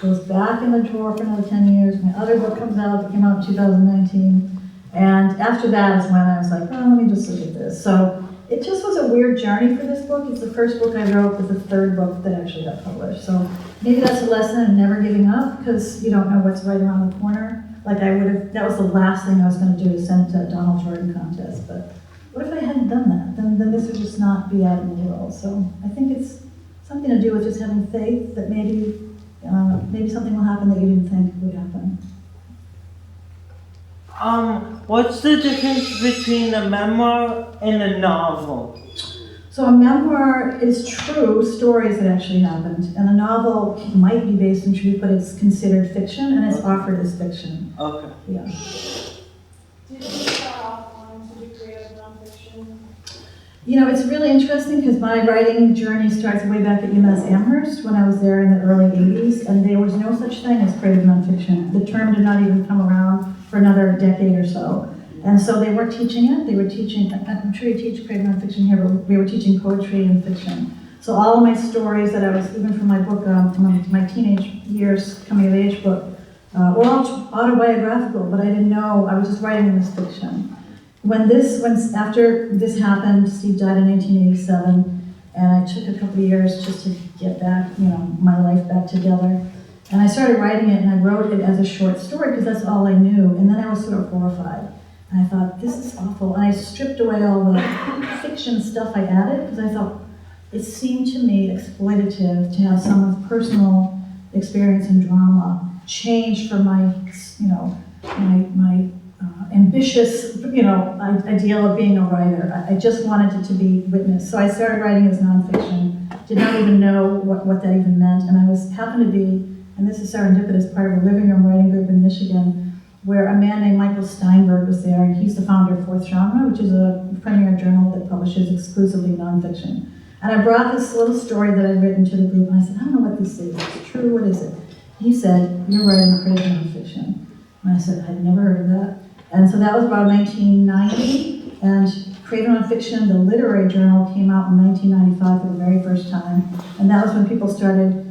Goes back in the drawer for another 10 years. My other book comes out, that came out in 2019. And after that is when I was like, oh, let me just look at this. So it just was a weird journey for this book. It's the first book I wrote, but the third book that actually got published. So maybe that's a lesson in never giving up, because you don't know what's right around the corner. Like that was the last thing I was going to do, is send it to a Donald Jordan contest. But what if I hadn't done that? Then this would just not be out in the world. So I think it's something to do with just having faith that maybe something will happen that you didn't think would happen. What's the difference between a memoir and a novel? So a memoir is true stories that actually happened, and a novel might be based in truth, but it's considered fiction, and it's offered as fiction. Okay. Yeah. Did you start off wanting to do creative nonfiction? It's really interesting because my writing journey starts way back at UMass Amherst when I was there in the early 80s, and there was no such thing as creative nonfiction. The term did not even come around for another decade or so. And so they weren't teaching it. They were teaching, I'm sure you teach creative nonfiction here, but we were teaching poetry and fiction. So all of my stories that I was, even from my book, my teenage years, coming of age book, were all autobiographical, but I didn't know, I was just writing this fiction. After this happened, Steve died in 1987, and I took a couple of years just to get back, my life back together. And I started writing it, and I wrote it as a short story because that's all I knew. And then I was sort of horrified. And I thought, this is awful. And I stripped away all the fiction stuff I added because I thought it seemed to me exploitative to have someone's personal experience in drama change for my, my ambitious, ideal of being a writer. I just wanted it to be witnessed. So I started writing as nonfiction. Did not even know what that even meant. And I happened to be, and this is serendipitous, part of a living room writing group in Michigan, where a man named Michael Steinberg was there, and he's the founder of Fourth Genre, which is a premier journal that publishes exclusively nonfiction. And I brought this little story that I'd written to the group, and I said, I don't know what this is. It's true, what is it? He said, you're writing creative nonfiction. And I said, I'd never heard of that. And so that was about 1990, and Creative Nonfiction, the literary journal, came out in 1995 for the very first time. And that was when people started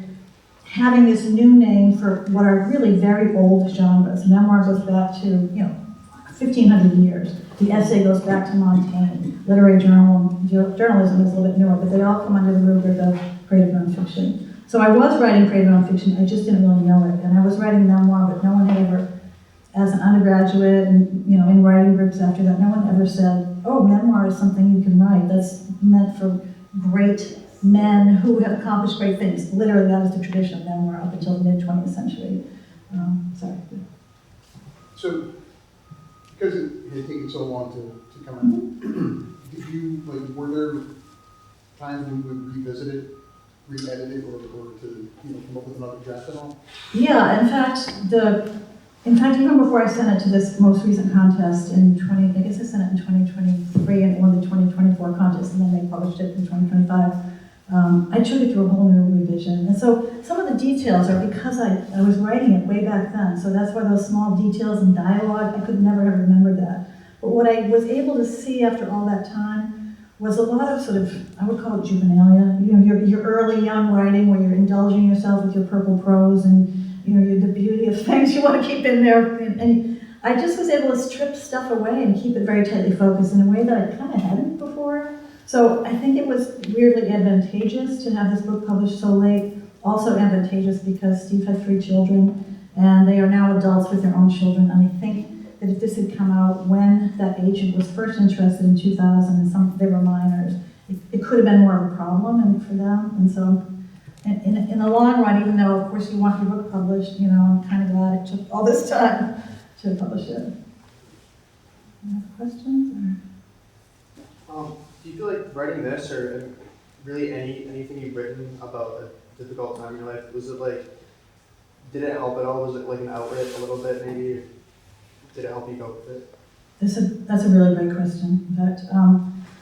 having this new name for what are really very old genres. Memoir goes back to, 1,500 years. The essay goes back to Montaigne. Literary journalism is a little bit newer, but they all come under the rubric of creative nonfiction. So I was writing creative nonfiction, I just didn't really know it. And I was writing memoir, but no one had ever, as an undergraduate and in writing groups after that, no one ever said, oh, memoir is something you can write. That's meant for great men who have accomplished great things. Literally, that was the tradition of memoir up until the mid-20th century. Sorry. So, because it had taken so long to come out, did you, were there times when you would revisit it, re-edit it, or to come up with another draft at all? Yeah, in fact, even before I sent it to this most recent contest I guess I sent it in 2023 and it won the 2024 contest, and then they published it in 2025. I took it through a whole new revision. And so some of the details are because I was writing it way back then, so that's why those small details and dialogue, I could never have remembered that. But what I was able to see after all that time was a lot of sort of, I would call it juvenilia, you know, your early young writing where you're indulging yourself with your purple prose and, you know, the beauty of things you want to keep in there. And I just was able to strip stuff away and keep it very tightly focused in a way that I kind of hadn't before. So I think it was weirdly advantageous to have this book published so late. Also advantageous because Steve had 3 children and they are now adults with their own children. And I think that if this had come out when that agent was first interested in 2000 and they were minors, it could have been more of a problem for them. And so in the long run, even though of course you want your book published, you know, I'm kind of glad it took all this time to publish it. Any questions? Do you feel like writing this, or really anything you've written about a difficult time in your life, was it like, did it help at all? Was it like an outlet a little bit maybe? Did it help you cope with it? That's a really great question. In fact,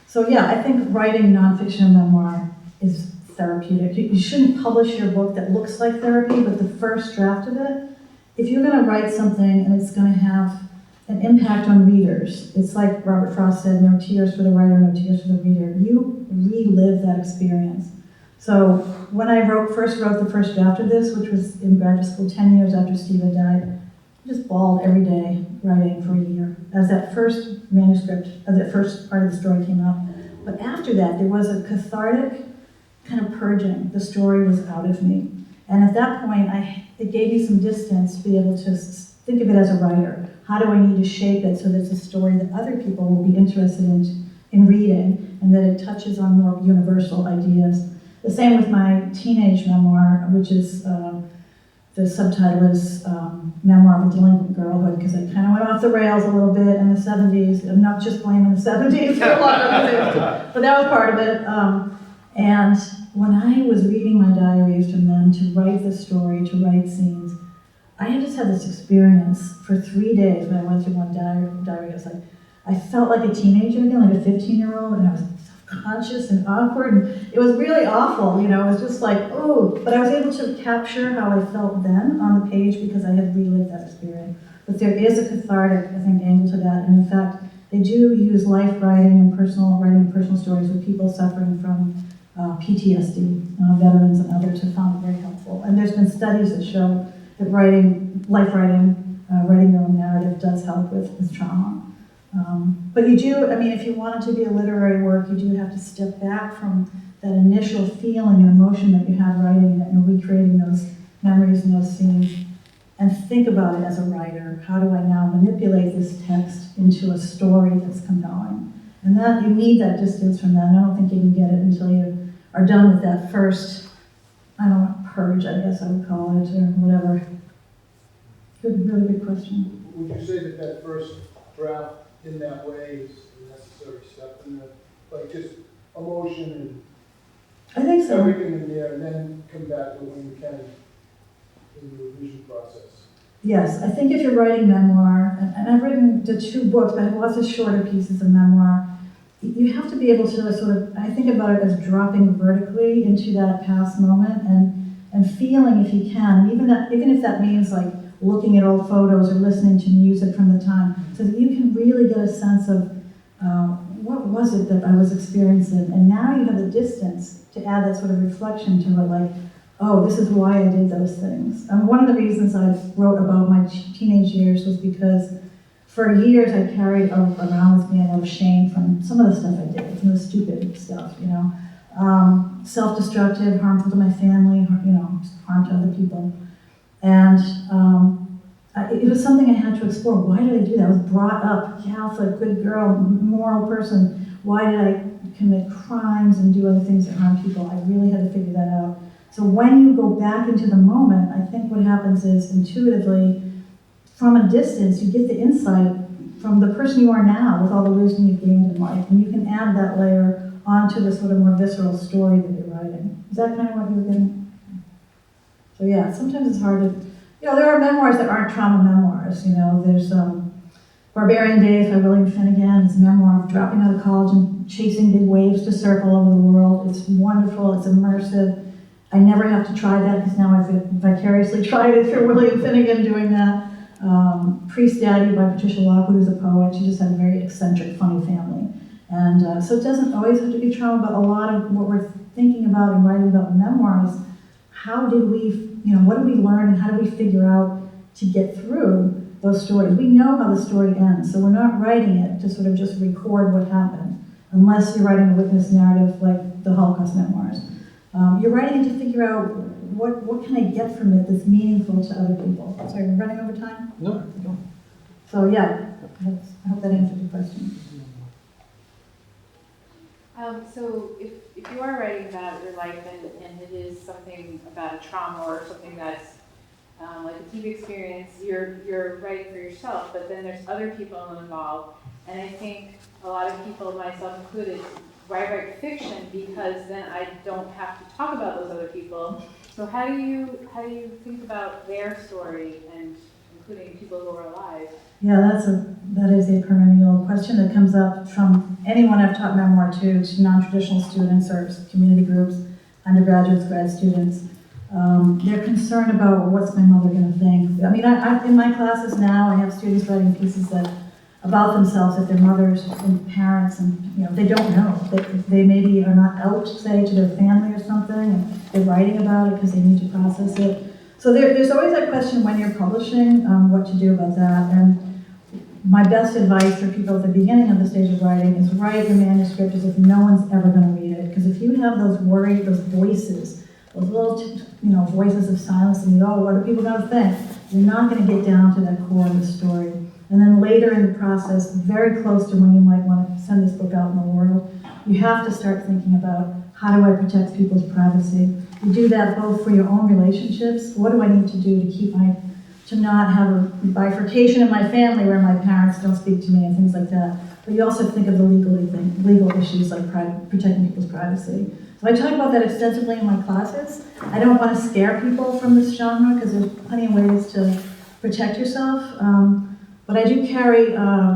so yeah, I think writing nonfiction and memoir is therapeutic. You shouldn't publish your book that looks like therapy, but the first draft of it, if you're going to write something and it's going to have an impact on readers, it's like Robert Frost said, no tears for the writer, no tears for the reader. You relive that experience. So when I first wrote the first draft of this, which was in graduate school 10 years after Steve had died, I just bawled every day writing for a year as that first manuscript, as that first part of the story came out. But after that, there was a cathartic kind of purging. The story was out of me. And at that point, it gave me some distance to be able to think of it as a writer. How do I need to shape it so that it's a story that other people will be interested in reading and that it touches on more universal ideas? The same with my teenage memoir, which is, the subtitle is Memoir of a Delinquent Girlhood, because I kind of went off the rails a little bit in the 70s. I'm not just blaming the 70s for a lot of things, but that was part of it. And when I was reading my diaries from them to write the story, to write scenes, I just had this experience for 3 days when I went through one diary. I was like, I felt like a teenager again, like a 15-year-old, and I was self-conscious and awkward, and it was really awful, you know, it was just like, oh, but I was able to capture how I felt then on the page because I had relived that experience. But there is a cathartic, I think, angle to that, and in fact, they do use life writing and writing personal stories with people suffering from PTSD, veterans and others have found it very helpful. And there's been studies that show that writing your own narrative does help with trauma. But you do, I mean, if you want it to be a literary work, you do have to step back from that initial feeling and emotion that you have writing it and recreating those memories and those scenes, and think about it as a writer. How do I now manipulate this text into a story that's compelling? And that, you need that distance from that, and I don't think you can get it until you are done with that first, I don't know, purge, I guess I would call it, or whatever. Good, really good question. Would you say that first draft in that way is a necessary step in that, like just emotion I think and so. everything in there, and then come back to when you can in the revision process? Yes, I think if you're writing memoir, and I've written the 2 books, but I have lots of shorter pieces of memoir, you have to be able to sort of, I think about it as dropping vertically into that past moment and feeling, if you can, even if that means like looking at old photos or listening to music from the time, so that you can really get a sense of what was it that I was experiencing. And now you have the distance to add that sort of reflection to it, like, oh, this is why I did those things. One of the reasons I wrote about my teenage years was because for years I carried around with me a lot of shame from some of the stuff I did, some of the stupid stuff, you know. Self-destructive, harmful to my family, you know, harm to other people. And it was something I had to explore. Why did I do that? I was brought up, Catholic, good girl, moral person. Why did I commit crimes and do other things that harm people? I really had to figure that out. So when you go back into the moment, I think what happens is intuitively, from a distance, you get the insight from the person you are now with all the wisdom you've gained in life, and you can add that layer onto the sort of more visceral story that you're writing. Is that kind of what you were getting? So yeah, sometimes it's hard to, you know, there are memoirs that aren't trauma memoirs, you know, there's Barbarian Days by William Finnegan, his memoir of dropping out of college and chasing big waves to surf all over the world. It's wonderful, it's immersive. I never have to try that because now I've vicariously tried it through William Finnegan doing that. Priest Daddy by Patricia Lockwood, who's a poet. She just had a very eccentric, funny family. And so it doesn't always have to be trauma, but a lot of what we're thinking about and writing about in memoir is how did we, what did we learn and how did we figure out to get through those stories? We know how the story ends, so we're not writing it to sort of just record what happened, unless you're writing a witness narrative like the Holocaust memoirs. You're writing it to figure out what can I get from it that's meaningful to other people. Sorry, we're running over time? No. So yeah, I hope that answered your question. So if you are writing about your life and it is something about a trauma or something that's like a deep experience, you're writing for yourself, but then there's other people involved. And I think a lot of people, myself included, write fiction because then I don't have to talk about those other people. So how do you think about their story and including people who are alive? Yeah, that is a perennial question that comes up from anyone I've taught memoir to non-traditional students or community groups, undergraduates, grad students. They're concerned about what's my mother going to think. I mean, I in my classes now, I have students writing pieces about themselves, if their mothers and parents, and they don't know. They maybe are not out, say, to their family or something, and they're writing about it because they need to process it. So there's always that question when you're publishing, what to do about that. And my best advice for people at the beginning of the stage of writing is write your manuscript as if no one's ever going to read it. Because if you have those voices, those little, voices of silence, and what are people going to think? You're not going to get down to that core of the story. And then later in the process, very close to when you might want to send this book out in the world, you have to start thinking about how do I protect people's privacy. You do that both for your own relationships. What do I need to do to not have a bifurcation in my family where my parents don't speak to me and things like that. But you also think of the legal issues like protecting people's privacy. So I talk about that extensively in my classes. I don't want to scare people from this genre because there's plenty of ways to protect yourself. But I do carry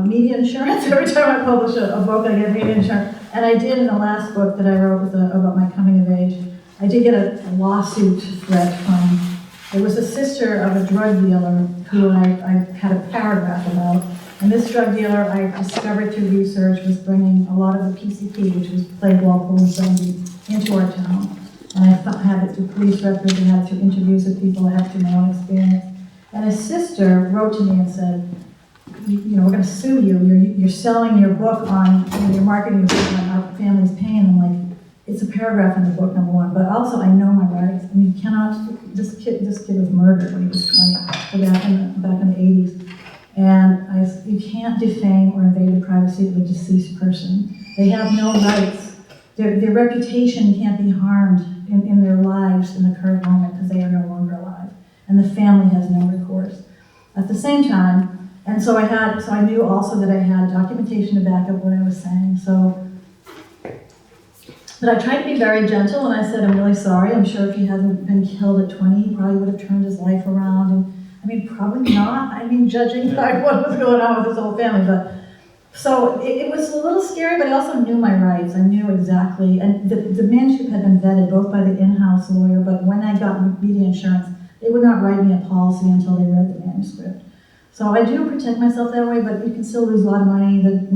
media insurance every time I publish a book. I get media insurance, and I did in the last book that I wrote about my coming of age. I did get a lawsuit threat from. There was a sister of a drug dealer who I had a paragraph about, and this drug dealer I discovered through research was bringing a lot of the PCP, which was plague Walpole and Sewanee, into our town. And I had it through police records, I had it through interviews with people, I had it through my own experience. And his sister wrote to me and said, we're going to sue you. You're selling your book on, you're marketing your book on our family's pain. I'm like, it's a paragraph in the book, number one, but also I know my writings. I mean, you cannot, this kid was murdered when he was 20, back in the 80s. And you can't defame or invade the privacy of a deceased person. They have no rights. Their reputation can't be harmed in their lives in the current moment because they are no longer alive. And the family has no recourse. At the same time, and so I knew also that I had documentation to back up what I was saying. But I tried to be very gentle, and I said, I'm really sorry. I'm sure if he hadn't been killed at 20, he probably would have turned his life around. And I mean, probably not. I mean, judging by what was going on with his whole family. But so it was a little scary, but I also knew my rights. I knew exactly. And the manuscript had been vetted both by the in-house lawyer, but when I got media insurance, they would not write me a policy until they read the manuscript. So I do protect myself that way, but you can still lose a lot of money. The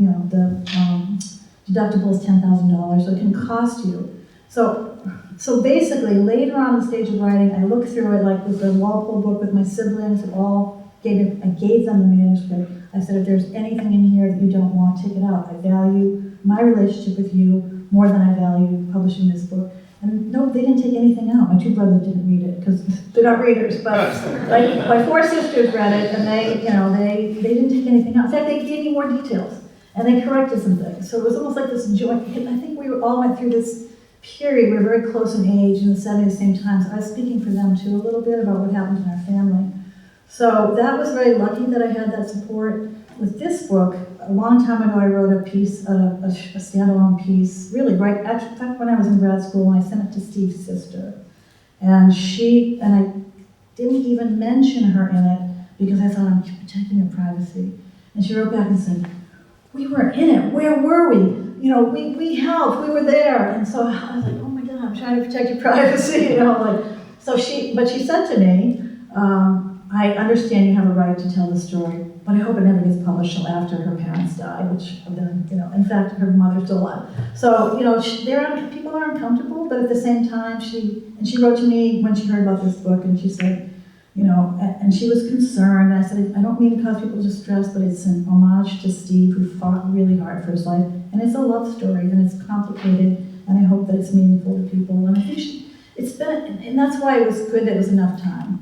deductible is $10,000, so it can cost you. So basically, later on in the stage of writing, I looked through it like with the Walpole book with my siblings. I gave them the manuscript. I said, if there's anything in here that you don't want, take it out. I value my relationship with you more than I value publishing this book. And no, they didn't take anything out. My two brothers didn't read it because they're not readers. But my four sisters read it, and they didn't take anything out. In fact, they gave me more details, and they corrected some things. So it was almost like this joint. I think we all went through this period. We were very close in age in the 70s, same time. So I was speaking for them too a little bit about what happened in our family. So that was very lucky that I had that support. With this book, a long time ago, I wrote a piece, a standalone piece, really right, in fact, when I was in grad school, and I sent it to Steve's sister. And I didn't even mention her in it because I thought I'm protecting her privacy. And she wrote back and said, we were in it, where were we? we helped, we were there. And so I was like, oh my God, I'm trying to protect your privacy, So she said to me, I understand you have a right to tell the story, but I hope it never gets published till after her parents died, which then, in fact, her mother's still alive. So, people are uncomfortable, but at the same time, she wrote to me when she heard about this book, and she said, and she was concerned. I said, I don't mean to cause people distress, but it's an homage to Steve, who fought really hard for his life. And it's a love story, and it's complicated, and I hope that it's meaningful to people. And I think it's been, and that's why it was good that it was enough time.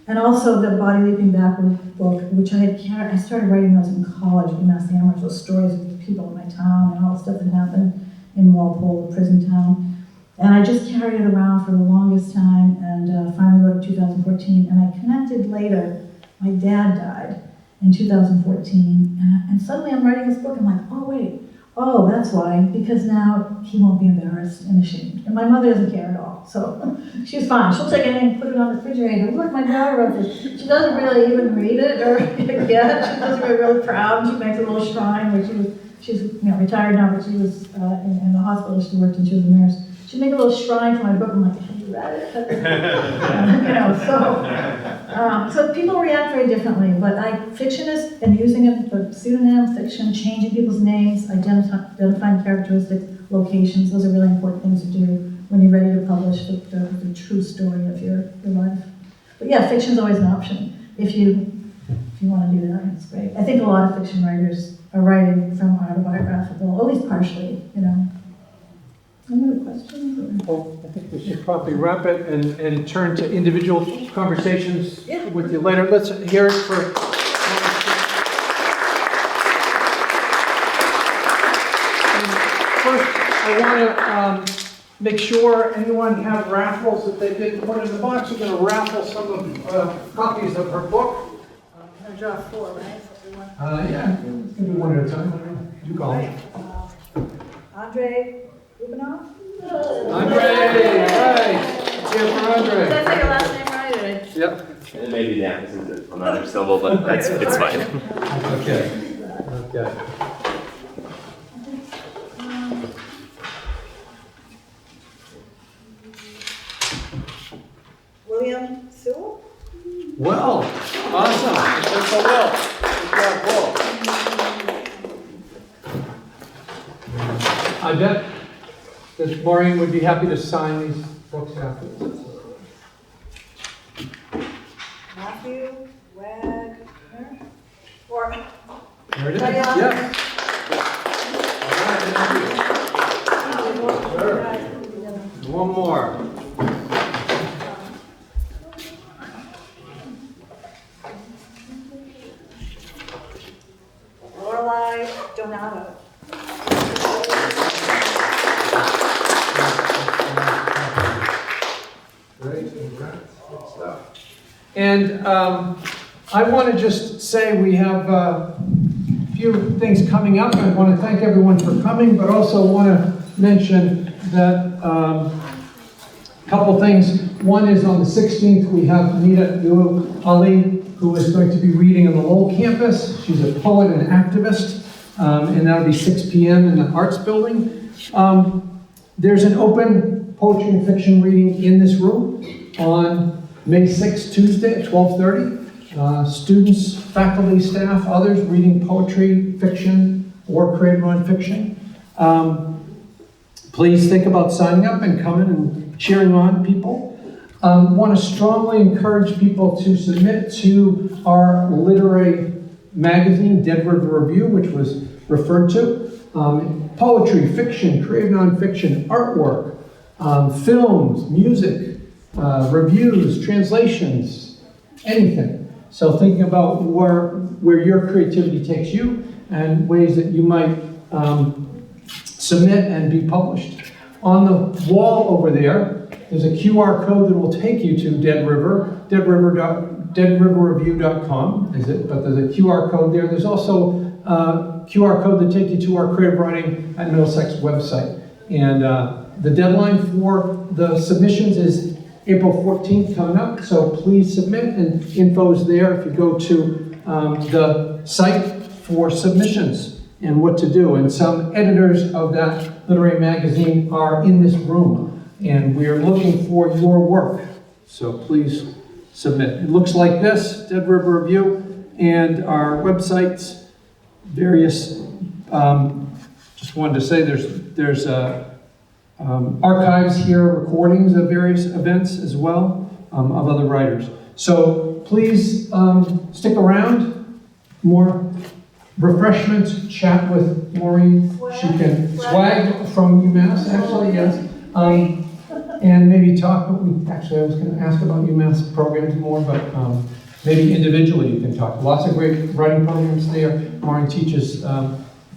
And also the Body Leaping Backward book, which I started writing those in college at UMass Lowell, those stories of the people in my town and all the stuff that happened in Walpole, the prison town. And I just carried it around for the longest time, and finally wrote it in 2014. And I connected later. My dad died in 2014, and suddenly I'm writing this book. I'm like, oh, that's why, because now he won't be embarrassed and ashamed. And my mother doesn't care at all, so she's fine. She'll take anything and put it on the refrigerator. Look, my daughter wrote this. She doesn't really even read it or yet. She doesn't get really proud. She makes a little shrine where she's retired now, but she was in the hospital she worked in. She was a nurse. She'd make a little shrine for my book. I'm like, have you read it? So people react very differently. But fiction is, and using it for pseudonym, fiction, changing people's names, identifying characteristics, locations. Those are really important things to do when you're ready to publish the true story of your life. But yeah, fiction's always an option. If you want to do that, it's great. I think a lot of fiction writers are writing from autobiographical, at least partially, Any other questions? Well, I think we should probably wrap it and turn to individual conversations with you later. Let's hear it for... First, I want to make sure anyone have raffles that they didn't put in the box. We're going to raffle some of copies of her book. Can I draw 4, right? Yeah, we can do one at a time. You call it. Andre Rubinoff? Andre, right. Let's hear it for Andre. Did I say your last name right? Or Yep. It may be the emphasis on another syllable, but it's fine. Okay. William Sewell? Well, awesome. That's so well. Good job, Paul. I bet that Maureen would be happy to sign these books afterwards. Matthew Wagner? Or There it is. Anybody else? Yes. All right, one more. Lorelei Donato. Great, congrats. Good stuff. And I want to just say we have a few things coming up. I want to thank everyone for coming, but also want to mention that a couple things. One is on the 16th, we have Anita Ali, who is going to be reading on the Lowell campus. She's a poet and activist, and that'll be 6 p.m. in the Arts Building. There's an open poetry and fiction reading in this room on May 6th, Tuesday at 12:30. Students, faculty, staff, others reading poetry, fiction, or creative nonfiction. Please think about signing up and coming and cheering on people. Want to strongly encourage people to submit to our literary magazine, Dead River Review, which was referred to. Poetry, fiction, creative nonfiction, artwork, films, music, reviews, translations, anything. So thinking about where your creativity takes you and ways that you might submit and be published. On the wall over there's a QR code that will take you to Dead River, deadriverreview.com is it, but there's a QR code there. There's also a QR code that takes you to our Creative Writing at Middlesex website. And the deadline for the submissions is April 14th coming up, so please submit, and info is there if you go to the site for submissions. and what to do. And some editors of that literary magazine are in this room, and we are looking for your work. So please submit. It looks like this, Dead River Review, and our websites, various, just wanted to say there's archives here, recordings of various events as well, of other writers. So please stick around. More refreshments, chat with Maureen. She can swag from UMass, actually, yes. And maybe talk, actually I was going to ask about UMass programs more, but maybe individually you can talk. Lots of great writing programs there. Maureen teaches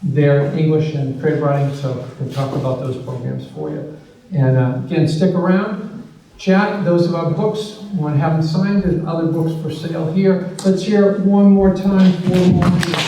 their English and creative writing, so we can talk about those programs for you. And again, stick around, chat. Those of our books, want to have them signed, and other books for sale here. Let's hear it one more time for Maureen.